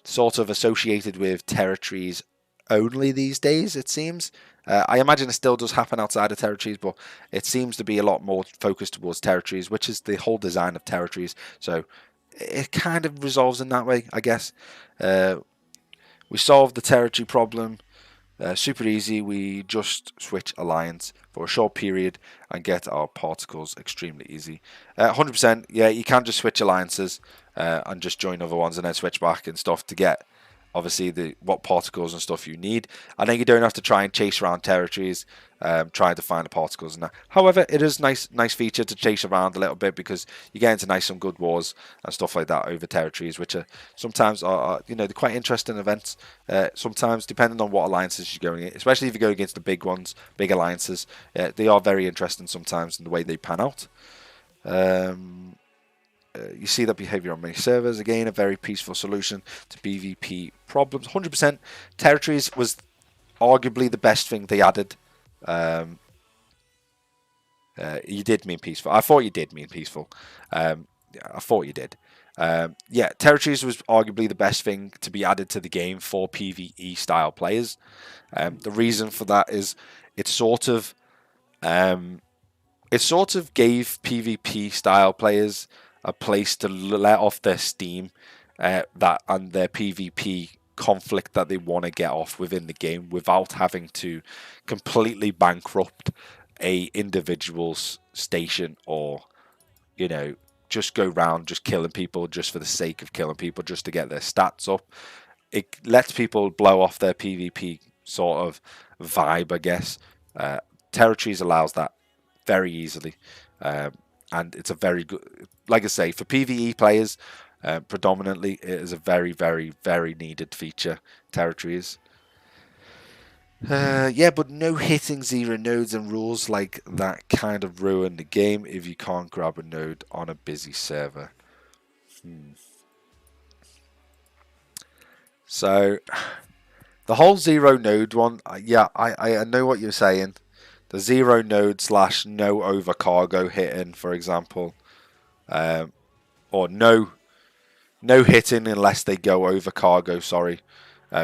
sort of associated with territories only these days, it seems. I imagine it still does happen outside of territories, but it seems to be a lot more focused towards territories, which is the whole design of territories. So it kind of resolves in that way, I guess. We solved the territory problem. Super easy. We just switch alliance for a short period and get our particles extremely easy. 100%, yeah, you can just switch alliances and just join other ones and then switch back and stuff to get obviously what particles and stuff you need. And then you don't have to try and chase around territories trying to find the particles and that. However, it is nice feature to chase around a little bit because you get into some good wars and stuff like that over territories, which are sometimes are they're quite interesting events. Sometimes depending on what alliances you're going in, especially if you go against the big ones, big alliances, they are very interesting sometimes in the way they pan out. You see that behavior on many servers. Again, a very peaceful solution to PvP problems. 100%. Territories was arguably the best thing they added. You did mean peaceful. I thought you did mean peaceful. I thought you did. Yeah, territories was arguably the best thing to be added to the game for PvE style players. The reason for that is it sort of gave PvP style players a place to let off their steam that and their PvP conflict that they want to get off within the game without having to completely bankrupt a individual's station or just go round just killing people just for the sake of killing people just to get their stats up. It lets people blow off their PvP sort of vibe, I guess. Territories allows that very easily. And it's a very good, like I say, for PvE players, predominantly, it is a very, very, very needed feature, territories. Yeah, but no hitting 0 nodes and rules like that kind of ruin the game if you can't grab a node on a busy server. So, the whole 0 node one, yeah, I know what you're saying. the 0 node / no over cargo hitting, for example, or no hitting unless they go over cargo. Sorry,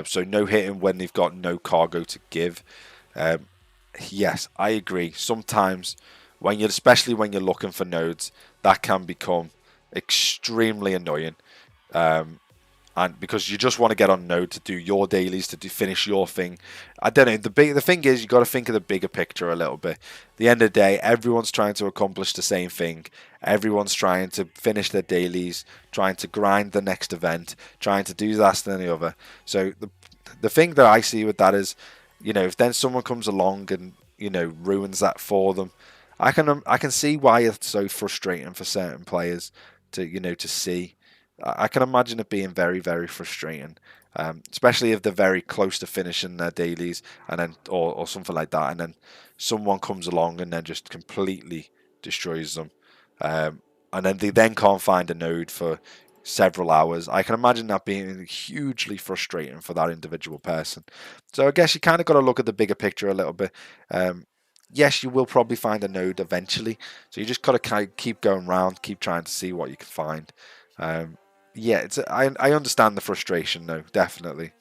so no hitting when they've got no cargo to give. Yes, I agree. Sometimes especially when you're looking for nodes, that can become extremely annoying. And because you just want to get on node to do your dailies, to finish your thing. I don't know. The thing is, you got to think of the bigger picture a little bit. At the end of the day, everyone's trying to accomplish the same thing. Everyone's trying to finish their dailies, trying to grind the next event, trying to do this and the other. So the thing that I see with that is, if then someone comes along and ruins that for them, I can see why it's so frustrating for certain players to see. I can imagine it being very, very frustrating, especially if they're very close to finishing their dailies, and then or something like that, and then someone comes along and then just completely destroys them, and then they then can't find a node for several hours. I can imagine that being hugely frustrating for that individual person. So I guess you kind of got to look at the bigger picture a little bit. Yes, you will probably find a node eventually, so you just got to keep going around, keep trying to see what you can find. Yeah, I understand the frustration though, definitely.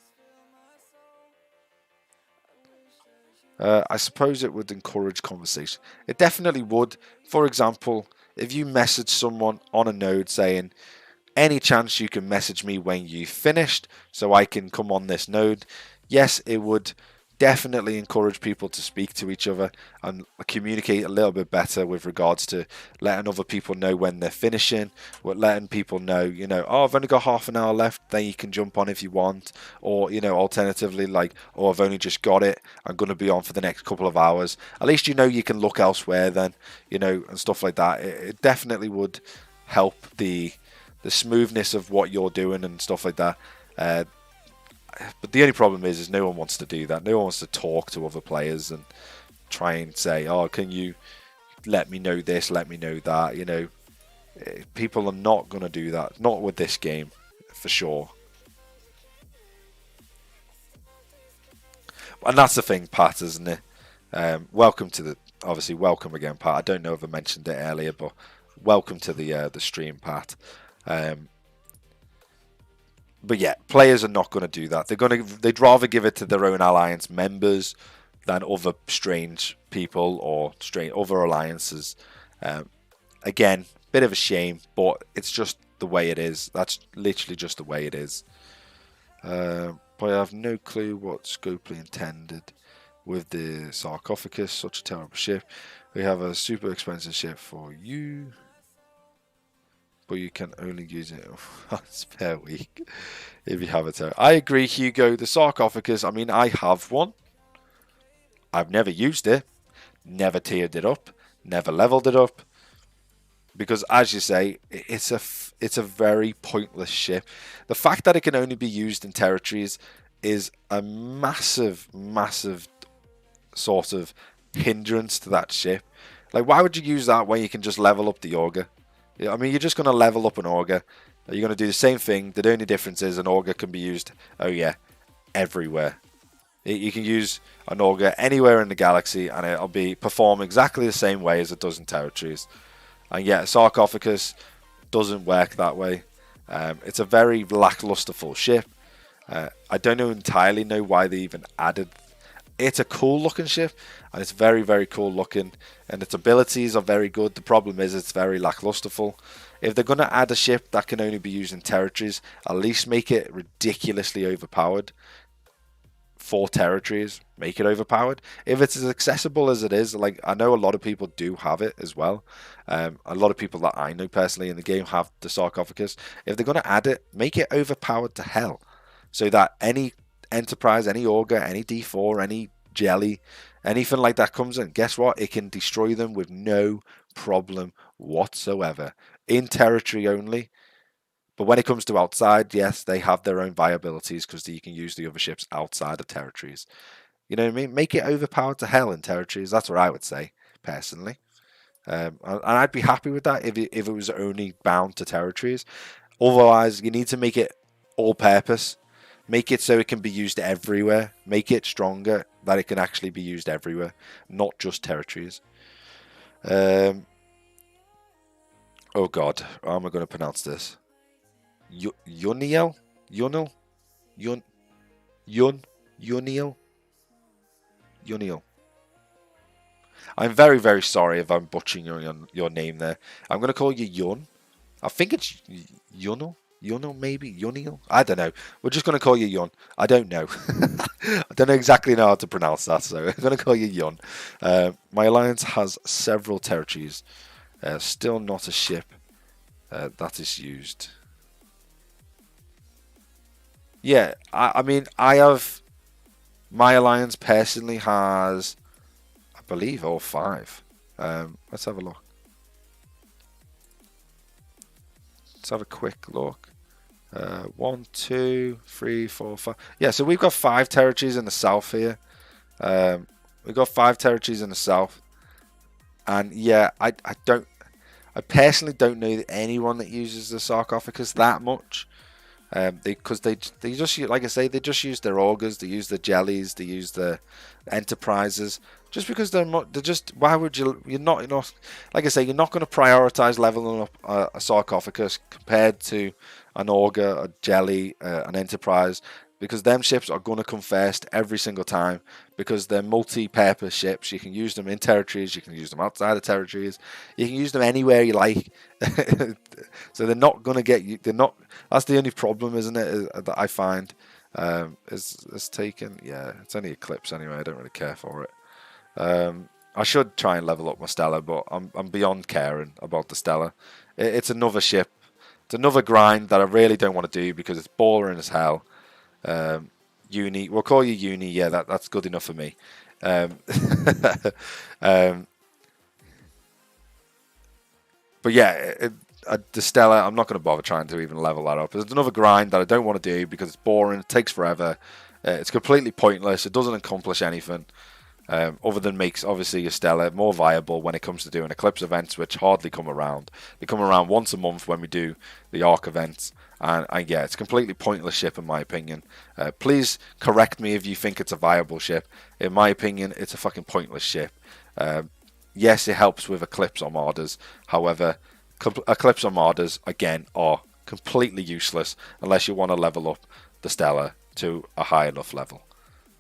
I suppose it would encourage conversation. It definitely would. For example, if you message someone on a node saying, any chance you can message me when you finished so I can come on this node, yes, it would definitely encourage people to speak to each other and communicate a little bit better with regards to letting other people know when they're finishing, letting people know, oh, I've only got half an hour left, then you can jump on if you want, or, alternatively, like, oh, I've only just got it, I'm going to be on for the next couple of hours. At least you can look elsewhere then, and stuff like that. It definitely would help the smoothness of what you're doing and stuff like that. But the only problem is no one wants to do that. No one wants to talk to other players and try and say, oh, can you let me know this, let me know that. People are not going to do that. Not with this game, for sure. And that's the thing, Pat, isn't it? Welcome again, Pat. I don't know if I mentioned it earlier, but welcome to the stream, Pat. But yeah, players are not going to do that. They'd rather give it to their own alliance members than other strange people or other alliances. Again, bit of a shame, but it's just the way it is. That's literally just the way it is. But I have no clue what Scopely intended with the sarcophagus. Such a terrible ship. We have a super expensive ship for you, but you can only use it once per week if you have it. I agree, Hugo. The sarcophagus, I mean, I have one. I've never used it, never tiered it up, never leveled it up, because as you say, it's a very pointless ship. The fact that it can only be used in territories is a massive, massive sort of hindrance to that ship. Like, why would you use that when you can just level up the auger? I mean, you're just going to level up an auger. You're going to do the same thing. The only difference is an auger can be used, everywhere. You can use an auger anywhere in the galaxy and it'll perform exactly the same way as it does in territories. And yet, a sarcophagus doesn't work that way. It's a very lacklusterful ship. I don't entirely know why they even added. It's a cool looking ship, and it's very, very cool looking, and its abilities are very good. The problem is it's very lacklusterful. If they're going to add a ship that can only be used in territories, at least make it ridiculously overpowered for territories. Make it overpowered. If it's as accessible as it is, like, I know a lot of people do have it as well. A lot of people that I know personally in the game have the sarcophagus. If they're going to add it, make it overpowered to hell, so that any Enterprise, any Augur, any D4, any Jelly, anything like that comes in, guess what? It can destroy them with no problem whatsoever. In territory only. But when it comes to outside, yes, they have their own viabilities because you can use the other ships outside of territories. You know what I mean? Make it overpowered to hell in territories. That's what I would say, personally. And I'd be happy with that if it was only bound to territories. Otherwise, you need to make it all-purpose. Make it so it can be used everywhere. Make it stronger that it can actually be used everywhere, not just territories. Oh God, how am I going to pronounce this? Uniel? Unil? Uniel? Uniel. I'm very, very sorry if I'm butchering your name there. I'm going to call you Yun. I think it's Yunil. Yunil, maybe? Yunil? I don't know. We're just going to call you Yun. I don't know. I don't exactly know how to pronounce that, so I'm going to call you Yun. My alliance has several territories. Still not a ship that is used. Yeah, I mean, I have... My alliance personally has, I believe, all 5. Let's have a look. Let's have a quick look. 1, 2, 3, 4, 5. Yeah, so we've got 5 territories in the south here. We've got 5 territories in the south. And yeah, I personally don't know anyone that uses the sarcophagus that much. Because they just, like I say, they just use their augurs, they use the jellies, they use the enterprises. Just because they're just, why would you're not like I say, you're not going to prioritize leveling up a sarcophagus compared to an augur, a jelly, an enterprise, because them ships are going to come first every single time, because they're multi-purpose ships. You can use them in territories, you can use them outside of territories, you can use them anywhere you like. So they're not going to get you. They're not. That's the only problem, isn't it? That I find is taken. Yeah, it's only Eclipse anyway. I don't really care for it. I should try and level up my Stella, but I'm beyond caring about the Stella. It's another ship. It's another grind that I really don't want to do because it's boring as hell. Uni, we'll call you Uni. Yeah, that's good enough for me. But yeah, the Stella, I'm not going to bother trying to even level that up. It's another grind that I don't want to do because it's boring. It takes forever. It's completely pointless. It doesn't accomplish anything. Other than makes obviously your Stella more viable when it comes to doing Eclipse events, which hardly come around. They come around once a month when we do the Arc events, and yeah, it's a completely pointless ship in my opinion. Please correct me if you think it's a viable ship. In my opinion, it's a fucking pointless ship. Yes, it helps with Eclipse armadas. However, Eclipse armadas again are completely useless unless you want to level up the Stella to a high enough level.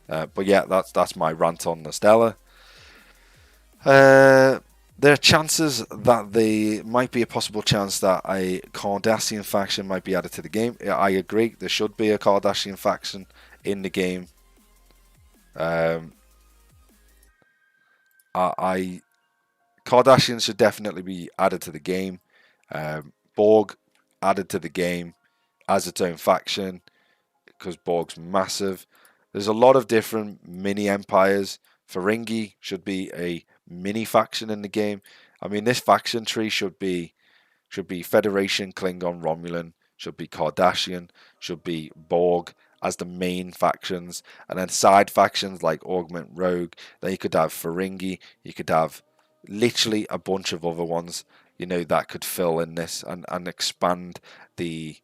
But yeah, that's my rant on the Stella. There are chances that there might be a possible chance that a Cardassian faction might be added to the game. Yeah, I agree. There should be a Cardassian faction in the game. Cardassians should definitely be added to the game. Borg added to the game as its own faction because Borg's massive. There's a lot of different mini empires. Ferengi should be a mini faction in the game. I mean, this faction tree should be Federation, Klingon, Romulan, should be Cardassian, should be Borg as the main factions, and then side factions like Augment, Rogue. Then you could have Ferengi. You could have literally a bunch of other ones, that could fill in this and expand the,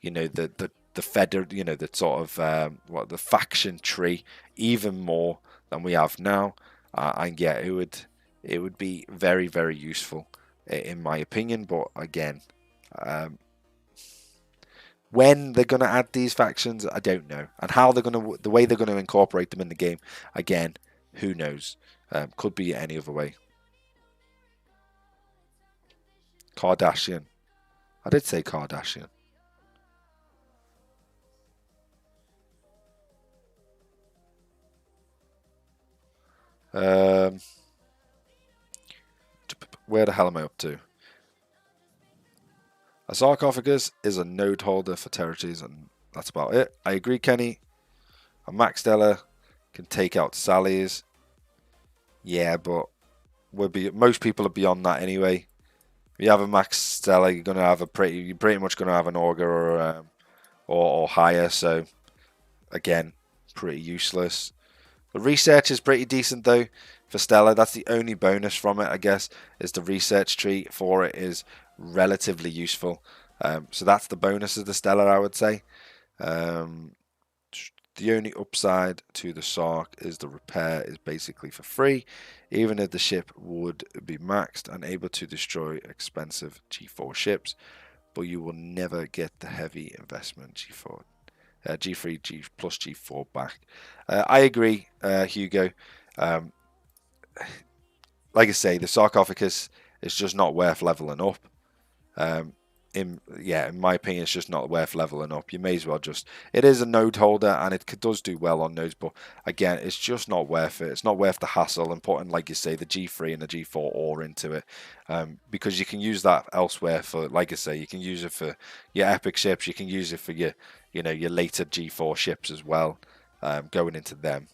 the feder, the sort of the faction tree even more than we have now, and yeah, it would be very, very useful in my opinion. But again, when they're going to add these factions, I don't know, and how the way they're going to incorporate them in the game, again, who knows? Could be any other way. Cardassian. I did say Cardassian. Where the hell am I up to? A sarcophagus is a node holder for territories, and that's about it. I agree, Kenny. A Max Stella can take out Sally's. Yeah, but most people are beyond that anyway. If you have a Max Stella, you're pretty much gonna have an augur or higher. So again, pretty useless. The research is pretty decent though for Stella. That's the only bonus from it, I guess, is the research tree for it is relatively useful. So that's the bonus of the Stella, I would say. The only upside to the Sark is the repair is basically for free, even if the ship would be maxed and able to destroy expensive G4 ships, but you will never get the heavy investment G4, G3, G plus G4 back. I agree, Hugo. Like I say, the sarcophagus is just not worth leveling up. In my opinion, it's just not worth leveling up. You may as well just... It is a node holder, and it does do well on nodes, but again, it's just not worth it. It's not worth the hassle and putting, like you say, the G3 and the G4 ore into it, because you can use that elsewhere for, like I say, you can use it for your epic ships, you can use it for your, your later G4 ships as well, going into them.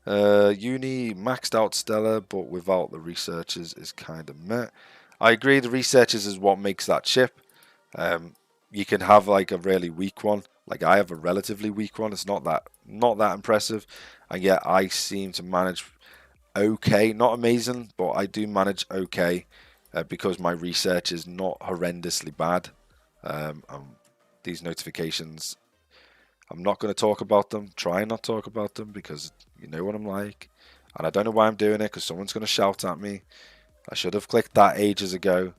Uni maxed out Stellar, but without the researchers is kind of meh. I agree, the researchers is what makes that ship. You can have like a really weak one, like I have a relatively weak one. It's not that impressive, and yet I seem to manage okay, not amazing, but I do manage okay because my research is not horrendously bad. These notifications, I'm not going to talk about them. Try and not talk about them because you know what I'm like. And I don't know why I'm doing it because someone's going to shout at me. I should have clicked that ages ago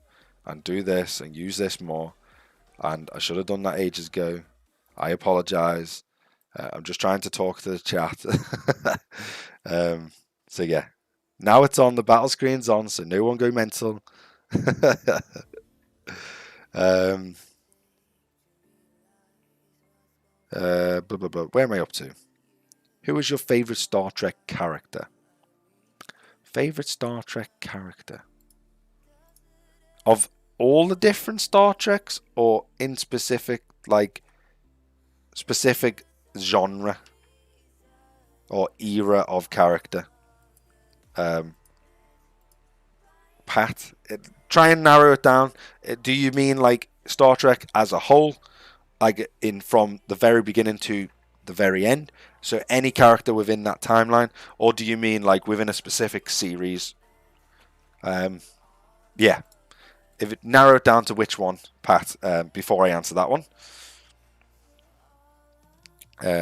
and do this and use this more. And I should have done that ages ago. I apologize. I'm just trying to talk to the chat. So yeah. Now it's on. The battle screen's on, so no one go mental. Where am I up to? Who is your favorite Star Trek character? Favorite Star Trek character? Of all the different Star Treks, or in specific, like, specific genre or era of character? Pat, try and narrow it down. Do you mean like Star Trek as a whole, like in from the very beginning to the very end, so any character within that timeline, or do you mean like within a specific series? Yeah, if it narrow it down to which one, Pat, before I answer that one.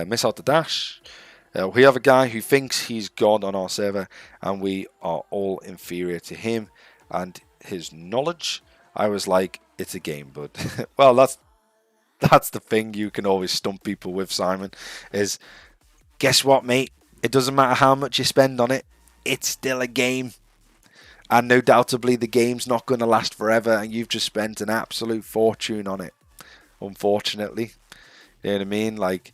Miss out the dash. We have a guy who thinks he's God on our server, and we are all inferior to him and his knowledge. I was like, it's a game, bud. Well, that's the thing you can always stump people with, Simon, is guess what, mate? It doesn't matter how much you spend on it, it's still a game. And no doubtably the game's not going to last forever, and you've just spent an absolute fortune on it, unfortunately. You know what I mean? Like,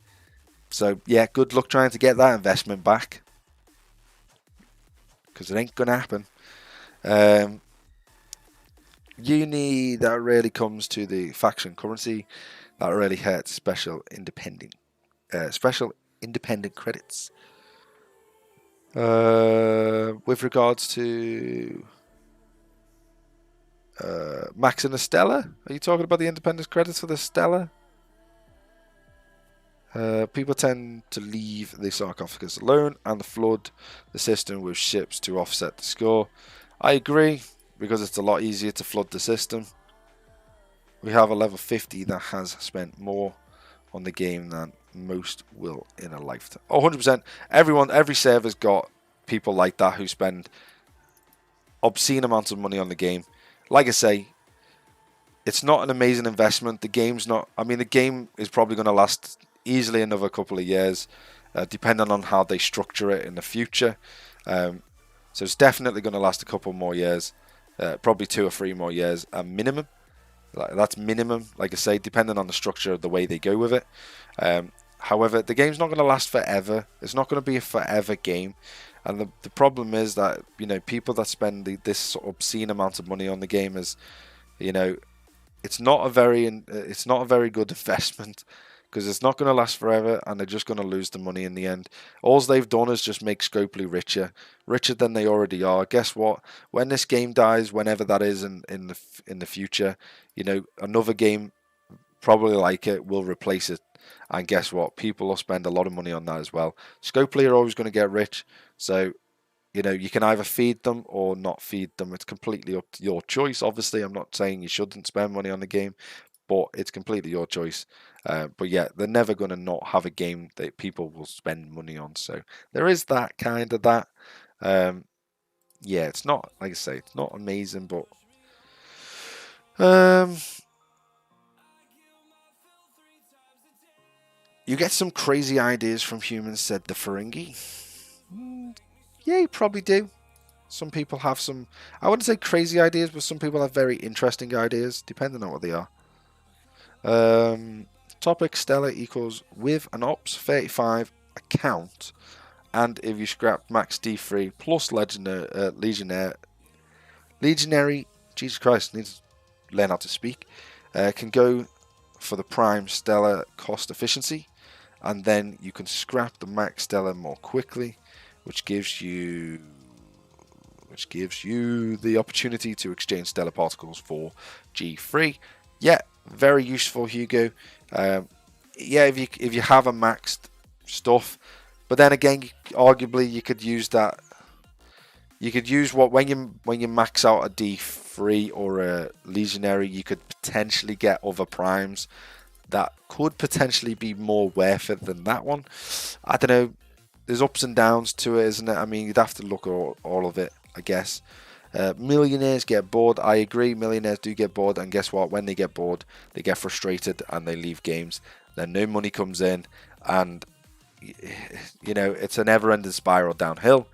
so yeah, good luck trying to get that investment back, because it ain't going to happen. Uni, that really comes to the faction currency. That really hurts special independent credits. With regards to Max and the Stella, are you talking about the independence credits for the Stella? People tend to leave the sarcophagus alone and flood the system with ships to offset the score. I agree, because it's a lot easier to flood the system. We have a level 50 that has spent more on the game than most will in a lifetime. Oh, 100%. Every server's got people like that who spend obscene amounts of money on the game. Like I say, it's not an amazing investment. The game's not... I mean, the game is probably going to last easily another couple of years, depending on how they structure it in the future. So it's definitely going to last a couple more years. Probably 2 or 3 more years minimum. That's minimum, like I say, depending on the structure of the way they go with it. However, the game's not going to last forever. It's not going to be a forever game. And the problem is that, you know, people that spend this sort of obscene amount of money on the game is, you know, it's not a very good investment, because it's not going to last forever, and they're just going to lose the money in the end. All they've done is just make Scopely richer than they already are. Guess what? When this game dies, whenever that is in the future, you know, another game probably like it will replace it. And guess what? People will spend a lot of money on that as well. Scopely are always going to get rich, so you know, you can either feed them or not feed them. It's completely up to your choice. Obviously, I'm not saying you shouldn't spend money on the game, but it's completely your choice. But yeah, they're never going to not have a game that people will spend money on. So there is that kind of that. Yeah, it's not, like I say, it's not amazing, but you get some crazy ideas from humans, said the Ferengi. Yeah, you probably do. Some people have some, I wouldn't say crazy ideas, but some people have very interesting ideas, depending on what they are. Topic Stella equals with an Ops 35 account, and if you scrap max D3 plus Legionary, Jesus Christ, needs to learn how to speak, can go for the Prime Stella cost efficiency, and then you can scrap the max Stella more quickly, which gives you the opportunity to exchange stellar particles for G3. Yeah, very useful, Hugo. Yeah, if you have a maxed stuff, but then again, arguably you could use that. You could use when you max out a D3 or a Legionary, you could potentially get other primes that could potentially be more worth it than that one. I don't know. There's ups and downs to it, isn't it? I mean, you'd have to look at all of it, I guess. Millionaires get bored. I agree, millionaires do get bored, and guess what? When they get bored, they get frustrated and they leave games. Then no money comes in, and you know, it's a never-ending spiral downhill.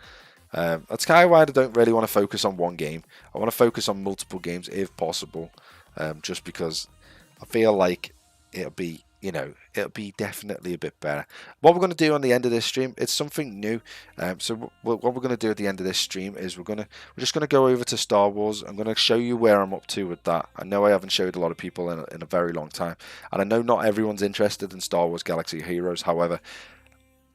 That's kind of why I don't really want to focus on one game. I want to focus on multiple games if possible, just because I feel like it'll be definitely a bit better. What we're going to do on the end of this stream, it's something new. So what we're going to do at the end of this stream is we're just going to go over to Star Wars. I'm going to show you where I'm up to with that. I know I haven't showed a lot of people in a very long time, and I know not everyone's interested in Star Wars Galaxy of Heroes. However,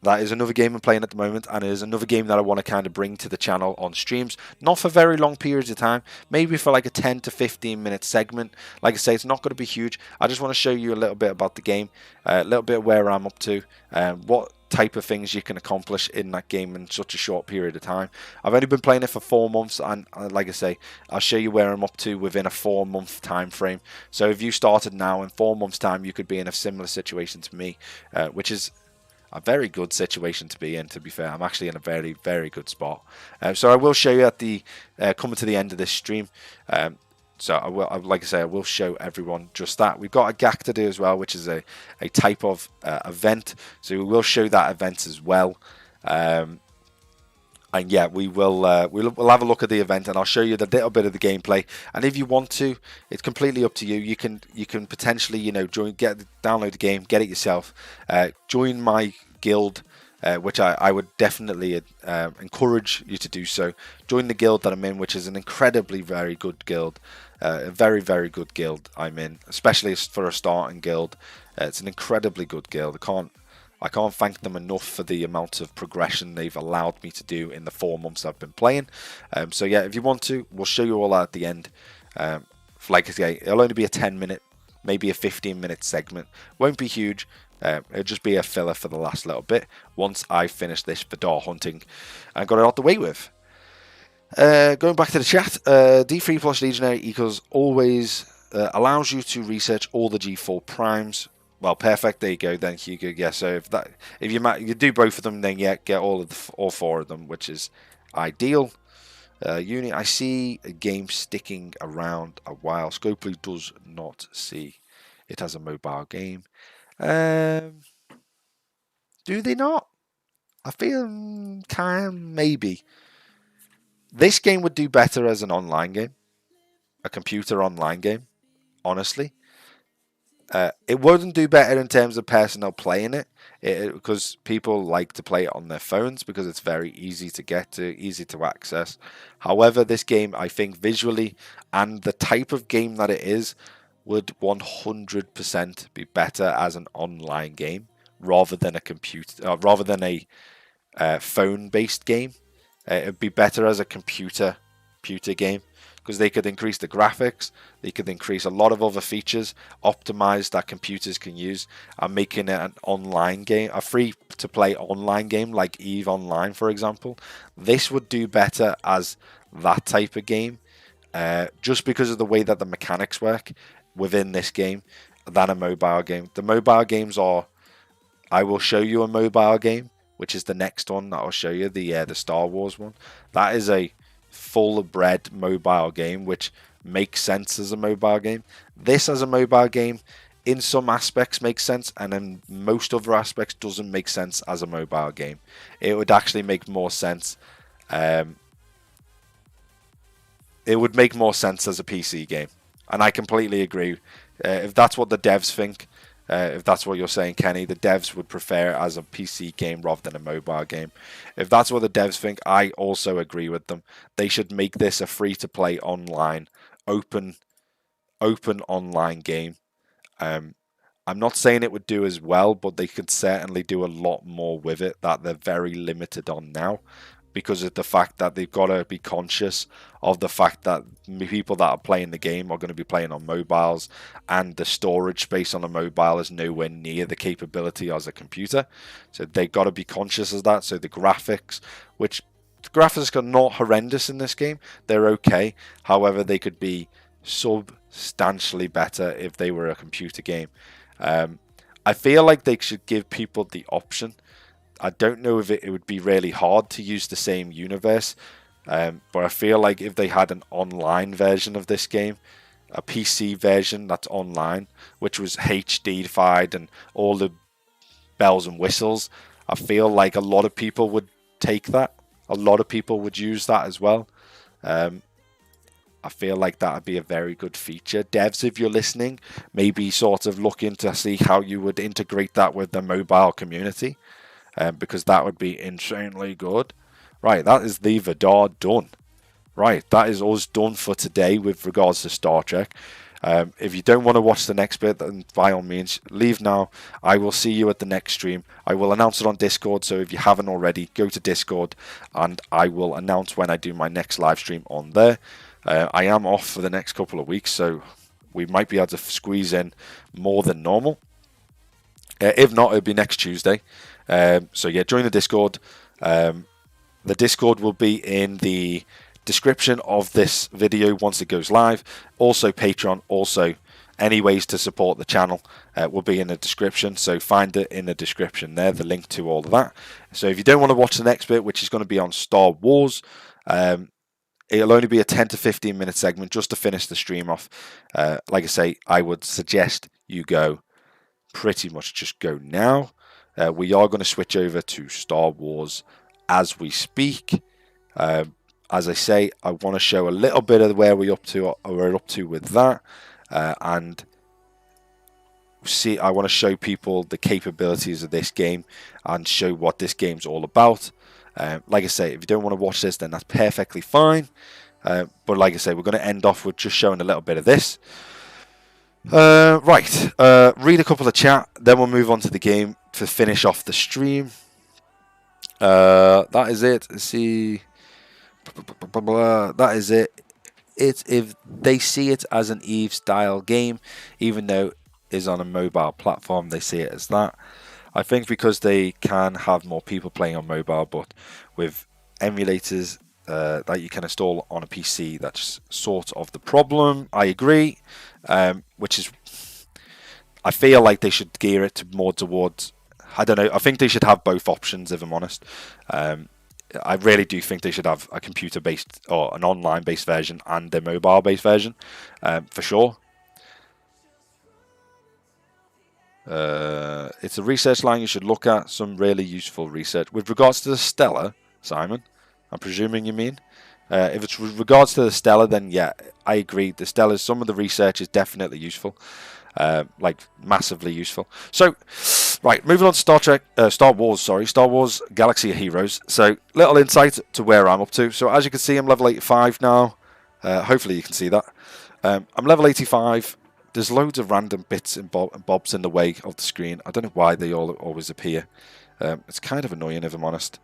that is another game I'm playing at the moment, and it is another game that I want to kind of bring to the channel on streams. Not for very long periods of time, maybe for like a 10 to 15 minute segment. Like I say, it's not going to be huge. I just want to show you a little bit about the game, a little bit of where I'm up to, what type of things you can accomplish in that game in such a short period of time. I've only been playing it for 4 months, and like I say, I'll show you where I'm up to within a 4-month time frame. So if you started now, in 4 months time, you could be in a similar situation to me, which is a very good situation to be in, to be fair. I'm actually in a very, very good spot. So I will show you at the coming to the end of this stream. So I will, like I say, I will show everyone just that. We've got a GAC to do as well, which is a type of event. So we will show that event as well. And yeah, we'll have a look at the event, and I'll show you the little bit of the gameplay. And if you want to, it's completely up to you. You can potentially, you know, download the game, get it yourself, join my guild, which I would definitely encourage you to do so. Join the guild that I'm in, which is an incredibly very good guild, a very, very good guild I'm in, especially for a starting guild. It's an incredibly good guild. I can't thank them enough for the amount of progression they've allowed me to do in the 4 months I've been playing. So yeah, if you want to, we'll show you all that at the end. Like I say, it'll only be a 10-minute, maybe a 15-minute segment. Won't be huge. It'll just be a filler for the last little bit once I finish this Vidar hunting and got it out the way with. Going back to the chat, D3 plus Legionary equals always allows you to research all the G4 primes. Well, perfect. There you go. Then Hugo. Yeah. So if you do both of them, then yeah, get all 4 of them, which is ideal. Uni, I see a game sticking around a while. Scopely does not see it as a mobile game. Do they not? I feel maybe this game would do better as an online game, a computer online game. Honestly. It wouldn't do better in terms of personnel playing it, because people like to play it on their phones because it's very easy to get to, easy to access. However, this game, I think visually and the type of game that it is, would 100% be better as an online game rather than a phone-based game. It'd be better as a computer game, because they could increase the graphics, they could increase a lot of other features, optimize that computers can use, and making it an online game, a free-to-play online game like EVE Online, for example. This would do better as that type of game, just because of the way that the mechanics work. within this game than a mobile game. The mobile games are, I will show you a mobile game, which is the next one that I'll show you, the Star Wars one. That is a full-bred mobile game, which makes sense as a mobile game. This as a mobile game, in some aspects makes sense, and in most other aspects doesn't make sense as a mobile game. It would actually make more sense. It would make more sense as a PC game, and I completely agree. If that's what the devs think, if that's what you're saying, Kenny, the devs would prefer it as a PC game rather than a mobile game. If that's what the devs think, I also agree with them. They should make this a free-to-play online, open online game. I'm not saying it would do as well, but they could certainly do a lot more with it that they're very limited on now, because of the fact that they've got to be conscious of the fact that people that are playing the game are going to be playing on mobiles, and the storage space on a mobile is nowhere near the capability as a computer. So they've got to be conscious of that. So the graphics, which the graphics are not horrendous in this game, they're okay. However, they could be substantially better if they were a computer game. I feel like they should give people the option. I don't know if it would be really hard to use the same universe, but I feel like if they had an online version of this game, a PC version that's online, which was HDified and all the bells and whistles, I feel like a lot of people would take that. A lot of people would use that as well. I feel like that would be a very good feature. Devs, if you're listening, maybe sort of looking to see how you would integrate that with the mobile community. Because that would be insanely good. Right, that is the Vidar done. Right, that is us done for today with regards to Star Trek. If you don't want to watch the next bit, then by all means, leave now. I will see you at the next stream. I will announce it on Discord, so if you haven't already, go to Discord, and I will announce when I do my next live stream on there. I am off for the next couple of weeks, so we might be able to squeeze in more than normal. If not, it'll be next Tuesday. So yeah, join the Discord. The Discord will be in the description of this video once it goes live. Also Patreon, also any ways to support the channel will be in the description. So find it in the description there, the link to all of that. So if you don't want to watch the next bit, which is going to be on Star Wars, it'll only be a 10 to 15 minute segment just to finish the stream off. Like I say, I would suggest you go pretty much just go now. We are going to switch over to Star Wars as we speak. As I say, I want to show a little bit of where we're up to with that, and see. I want to show people the capabilities of this game and show what this game's all about. Like I say, if you don't want to watch this, then that's perfectly fine. But like I say, we're going to end off with just showing a little bit of this. Right, read a couple of chat, then we'll move on to the game to finish off the stream. That is it. Let's see. That is it. If they see it as an Eve style game, even though it is on a mobile platform, they see it as that. I think because they can have more people playing on mobile, but with emulators that you can install on a PC, that's sort of the problem. I agree. Which is, I feel like they should gear it more towards, I don't know, I think they should have both options, if I'm honest. I really do think they should have a computer-based or an online-based version and a mobile-based version, for sure. It's a research line you should look at, some really useful research. With regards to the Stella, Simon, I'm presuming you mean? If it's with regards to the Stella, then yeah, I agree. The Stella, some of the research is definitely useful, like massively useful. So, right, moving on to Star Wars Galaxy of Heroes. So, little insight to where I'm up to. So, as you can see, I'm level 85 now. Hopefully you can see that. I'm level 85. There's loads of random bits and bobs in the way of the screen. I don't know why they always appear. It's kind of annoying, if I'm honest.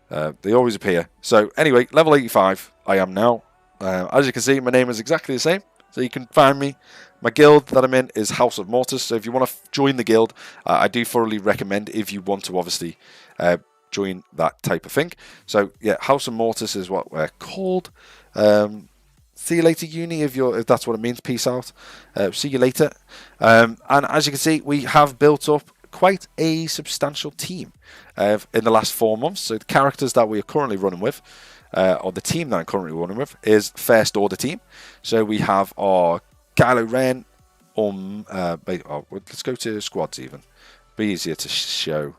They always appear. So anyway, level 85 I am now. As you can see, my name is exactly the same. So you can find me. My guild that I'm in is House of Mortis. So if you want to join the guild, I do thoroughly recommend, if you want to obviously join that type of thing. So yeah, House of Mortis is what we're called. see you later, uni, if that's what it means. Peace out. See you later. And as you can see, we have built up quite a substantial team in the last 4 months. So the characters that we are currently running with, or the team that I'm currently running with, is First Order team. So we have our Kylo Ren. Let's go to squads even. Be easier to show.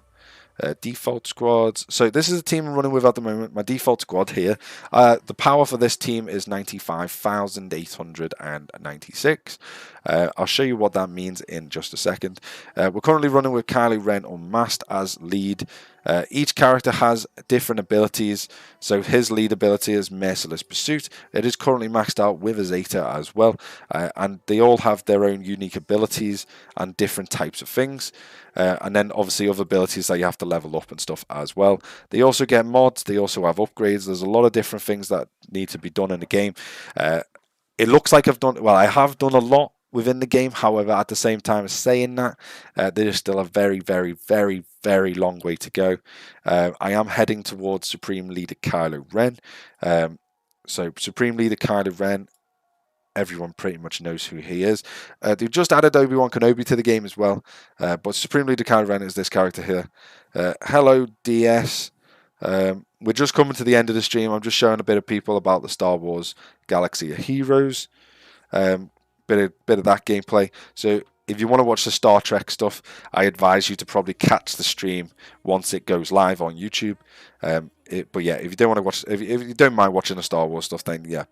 Default squads. So this is the team I'm running with at the moment. My default squad here. The power for this team is 95,896. I'll show you what that means in just a second. We're currently running with Kylo Ren Unmasked as lead. Each character has different abilities. So his lead ability is Merciless Pursuit. It is currently maxed out with a Zeta as well. And they all have their own unique abilities and different types of things. And then obviously other abilities that you have to level up and stuff as well. They also get mods. They also have upgrades. There's a lot of different things that need to be done in the game. It looks like I have done a lot within the game. However, at the same time as saying that, there is still a very, very, very, very long way to go. I am heading towards Supreme Leader Kylo Ren. So Supreme Leader Kylo Ren, everyone pretty much knows who he is. They've just added Obi-Wan Kenobi to the game as well. But Supreme Leader Kylo Ren is this character here. Hello, DS. We're just coming to the end of the stream. I'm just showing a bit of people about the Star Wars Galaxy of Heroes. Bit of that gameplay. So if you want to watch the Star Trek stuff, I advise you to probably catch the stream once it goes live on YouTube. But yeah, if you don't want to watch, if you don't mind watching the Star Wars stuff, then yeah,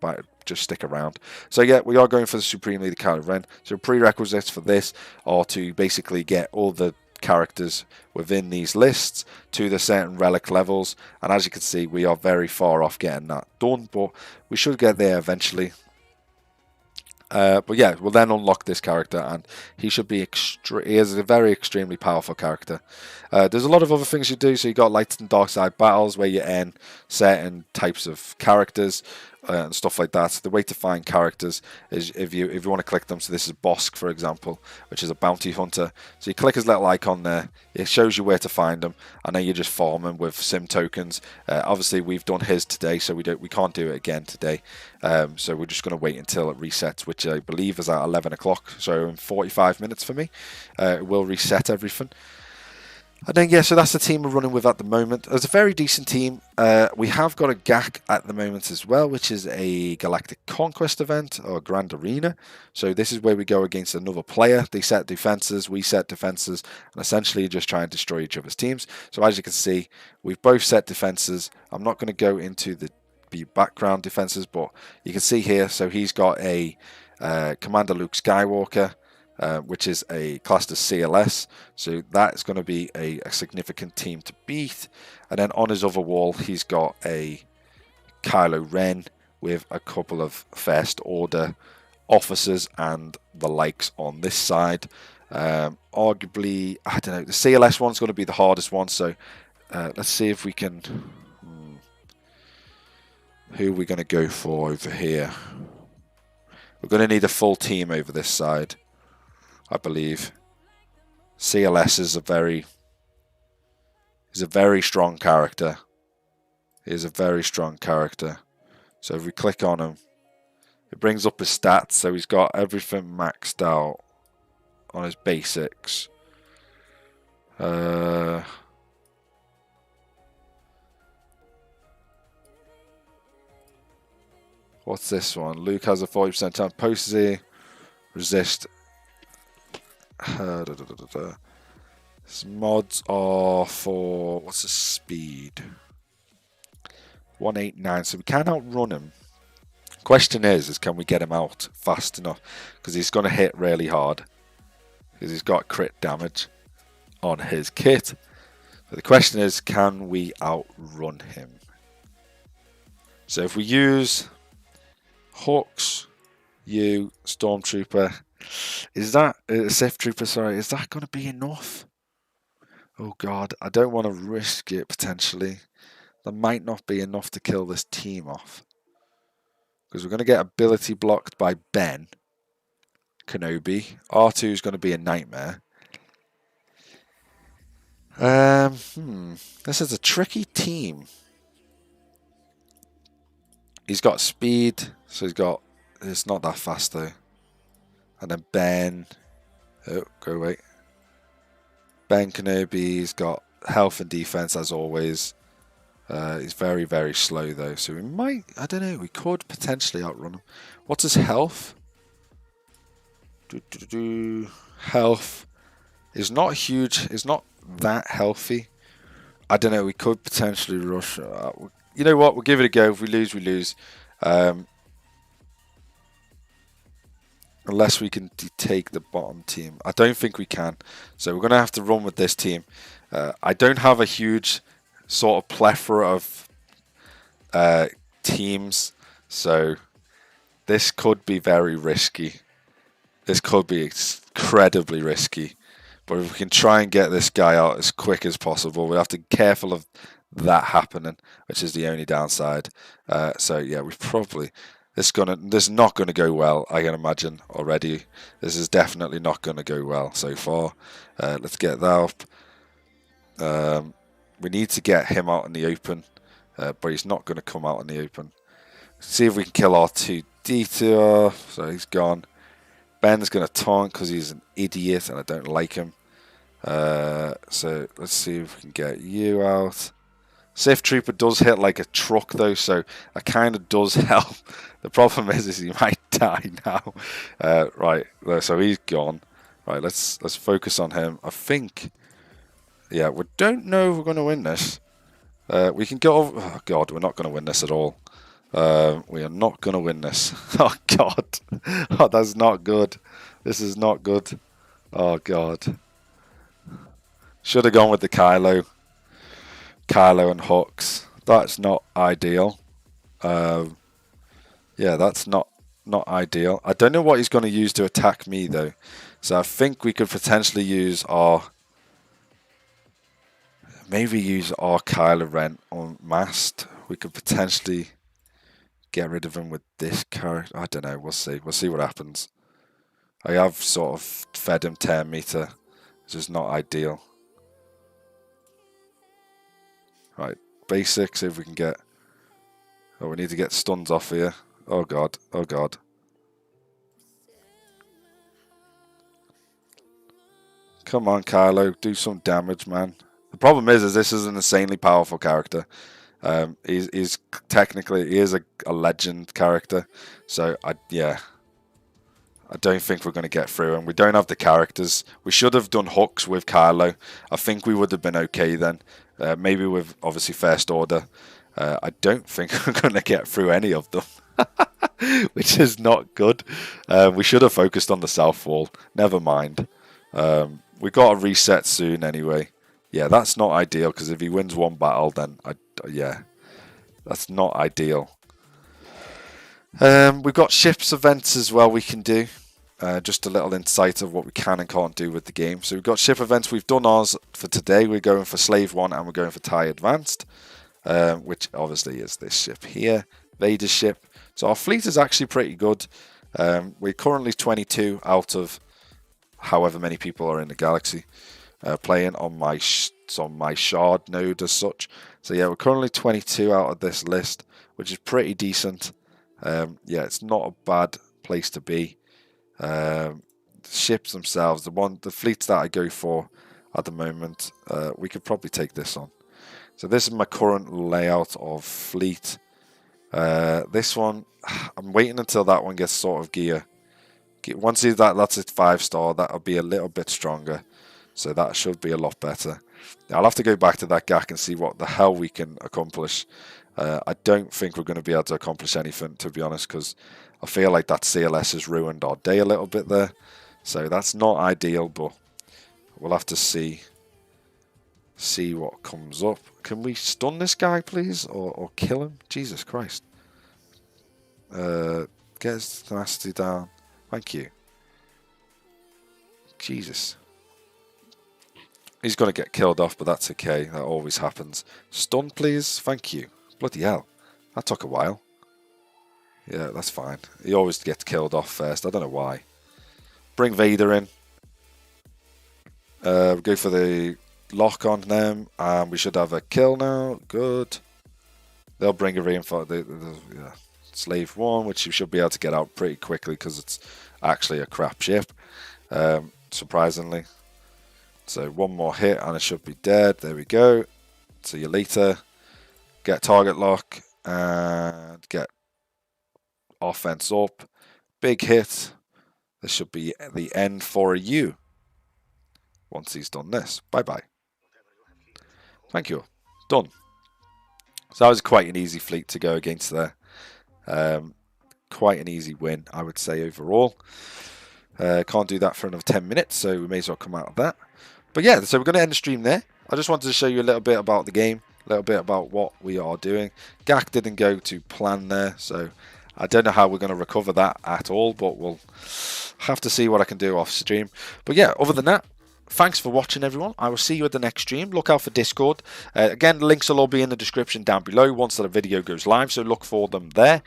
just stick around. So yeah, we are going for the Supreme Leader Kylo Ren. So prerequisites for this are to basically get all the characters within these lists to the certain relic levels, and as you can see, we are very far off getting that done, but we should get there eventually. But yeah, we'll then unlock this character, and he should be he is a very extremely powerful character. There's a lot of other things you do. So you got light and dark side battles where you earn certain types of characters and stuff like that. So the way to find characters is if you want to click them. So this is Bosk, for example, which is a bounty hunter. So you click his little icon there. It shows you where to find them, and then you just farm them with sim tokens. Obviously, we've done his today, so we can't do it again today. So we're just going to wait until it resets, which I believe is at 11 o'clock. So in 45 minutes for me, it will reset everything. And then, yeah, so that's the team we're running with at the moment. It's a very decent team. We have got a GAC at the moment as well, which is a Galactic Conquest event, or Grand Arena. So this is where we go against another player. They set defenses, we set defenses, and essentially just try and destroy each other's teams. So as you can see, we've both set defenses. I'm not going to go into the background defenses, but you can see here, so he's got a Commander Luke Skywalker, which is a classed as CLS, so that's going to be a significant team to beat. And then on his other wall, he's got a Kylo Ren with a couple of First Order officers and the likes on this side. Arguably, I don't know, the CLS one's going to be the hardest one, so let's see if we can... Who are we going to go for over here? We're going to need a full team over this side, I believe. CLS is a very strong character. He is a very strong character. So if we click on him, it brings up his stats. So he's got everything maxed out on his basics. What's this one? Luke has a 40% chance. Posey, resist. His mods are for, what's the speed? 189, so we can outrun him. Question is can we get him out fast enough? Because he's going to hit really hard. Because he's got crit damage on his kit. So the question is, can we outrun him? So if we use Hawks, Stormtrooper, is that Sith Trooper? Sorry, is that going to be enough? Oh God, I don't want to risk it potentially. That might not be enough to kill this team off, because we're going to get ability blocked by Ben Kenobi. R2 is going to be a nightmare. This is a tricky team. He's got speed, so he's got It's not that fast though. And then Ben. Oh, go away. Ben Kenobi's got health and defense as always. He's very, very slow though, so we might, I don't know, we could potentially outrun him. What's his health? Health is not huge, it's not that healthy. I don't know, we could potentially rush. You know what, we'll give it a go. If we lose, we lose. Unless we can take the bottom team. I don't think we can. So we're going to have to run with this team. I don't have a huge sort of plethora of teams. So this could be very risky. This could be incredibly risky. But if we can try and get this guy out as quick as possible, we have to be careful of that happening, which is the only downside. So yeah, we probably... This is not gonna go well, I can imagine already. This is definitely not gonna go well so far. Let's get that up. We need to get him out in the open, but he's not gonna come out in the open. See if we can kill our 2D2. So he's gone. Ben's gonna taunt because he's an idiot and I don't like him. So let's see if we can get you out. Sith Trooper does hit like a truck though, so that kind of does help. The problem is he might die now. Right, so he's gone. Right, let's focus on him. I think, yeah, we don't know if we're going to win this. We can go over... Oh God, we're not going to win this at all. We are not going to win this. Oh God, oh, that's not good. This is not good. Oh God. Should have gone with the Kylo and hooks. That's not ideal. Yeah, that's not ideal. I don't know what he's going to use to attack me though. So I think we could potentially use our... Maybe use our Kylo Ren on mast. We could potentially get rid of him with this character. I don't know. We'll see. We'll see what happens. I have sort of fed him 10 meter, which is not ideal. Right, basics, if we can get... Oh, we need to get stuns off here. Oh God, oh God. Come on, Kylo, do some damage, man. The problem is this is an insanely powerful character. He's technically, he is a legend character. So, I don't think we're going to get through, and we don't have the characters. We should have done hooks with Kylo. I think we would have been okay then. Maybe with, obviously, First Order. I don't think we're going to get through any of them. Which is not good. We should have focused on the South Wall. Never mind. We got a reset soon anyway. Yeah, that's not ideal, because if he wins one battle, then, yeah, that's not ideal. We've got ships events as well we can do. Just a little insight of what we can and can't do with the game. So we've got ship events. We've done ours for today. We're going for Slave 1 and we're going for TIE Advanced, which obviously is this ship here, Vader's ship. So our fleet is actually pretty good. We're currently 22 out of however many people are in the galaxy playing on my shard node as such. So yeah, we're currently 22 out of this list, which is pretty decent. Yeah, it's not a bad place to be. The ships themselves, the fleets that I go for at the moment, we could probably take this on. So this is my current layout of fleet. This one, I'm waiting until that one gets sort of gear. Once that's a 5-star, that'll be a little bit stronger. So that should be a lot better. I'll have to go back to that GAC and see what the hell we can accomplish. I don't think we're going to be able to accomplish anything, to be honest, because I feel like that CLS has ruined our day a little bit there. So that's not ideal, but we'll have to see what comes up. Can we stun this guy, please? Or kill him? Jesus Christ. Get his tenacity down. Thank you. Jesus. He's going to get killed off, but that's okay. That always happens. Stun, please. Thank you. Bloody hell. That took a while. Yeah, that's fine. He always gets killed off first. I don't know why. Bring Vader in. Go for the lock on them. And we should have a kill now. Good. They'll bring a reinforcement. Yeah. Slave 1, which you should be able to get out pretty quickly because it's actually a crap ship, surprisingly. So one more hit and it should be dead. There we go. See you later. Get target lock and get offense up. Big hit. This should be the end for you once he's done this. Bye-bye. Thank you. Done. So that was quite an easy fleet to go against there. Quite an easy win, I would say, overall. Can't do that for another 10 minutes, so we may as well come out of that. But yeah, so we're going to end the stream there. I just wanted to show you a little bit about the game, a little bit about what we are doing. GAC didn't go to plan there, so I don't know how we're going to recover that at all, but we'll have to see what I can do off stream. But yeah, other than that, thanks for watching, everyone. I will see you at the next stream. Look out for Discord. Again, the links will all be in the description down below once the video goes live, so look for them there.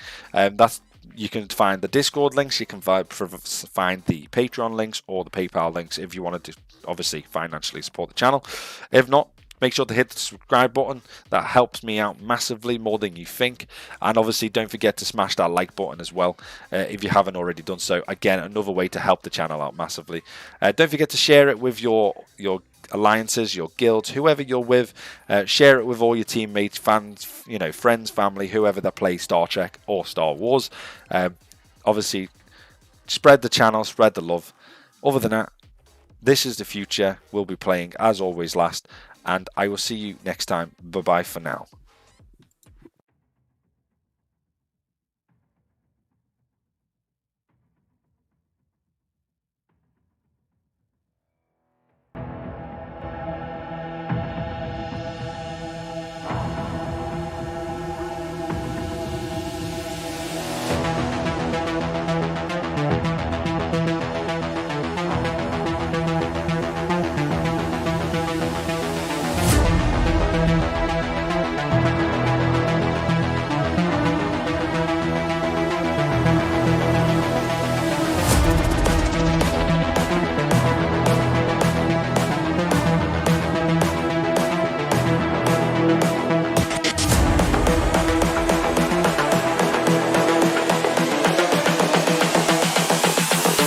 You can find the Discord links, you can find the Patreon links or the PayPal links if you wanted to, obviously, financially support the channel. If not, make sure to hit the subscribe button. That helps me out massively, more than you think. And obviously, don't forget to smash that like button as well if you haven't already done so. Again, another way to help the channel out massively. Don't forget to share it with your alliances, your guilds, whoever you're with. Share it with all your teammates, fans, friends, family, whoever that plays Star Trek or Star Wars. Obviously, spread the channel, spread the love. Other than that, this is the future. We'll be playing as always last, and I will see you next time. Bye bye for now.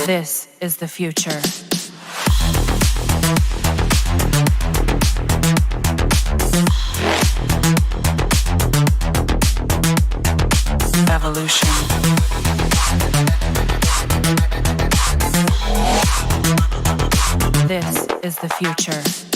This is the future. Evolution. This is the future.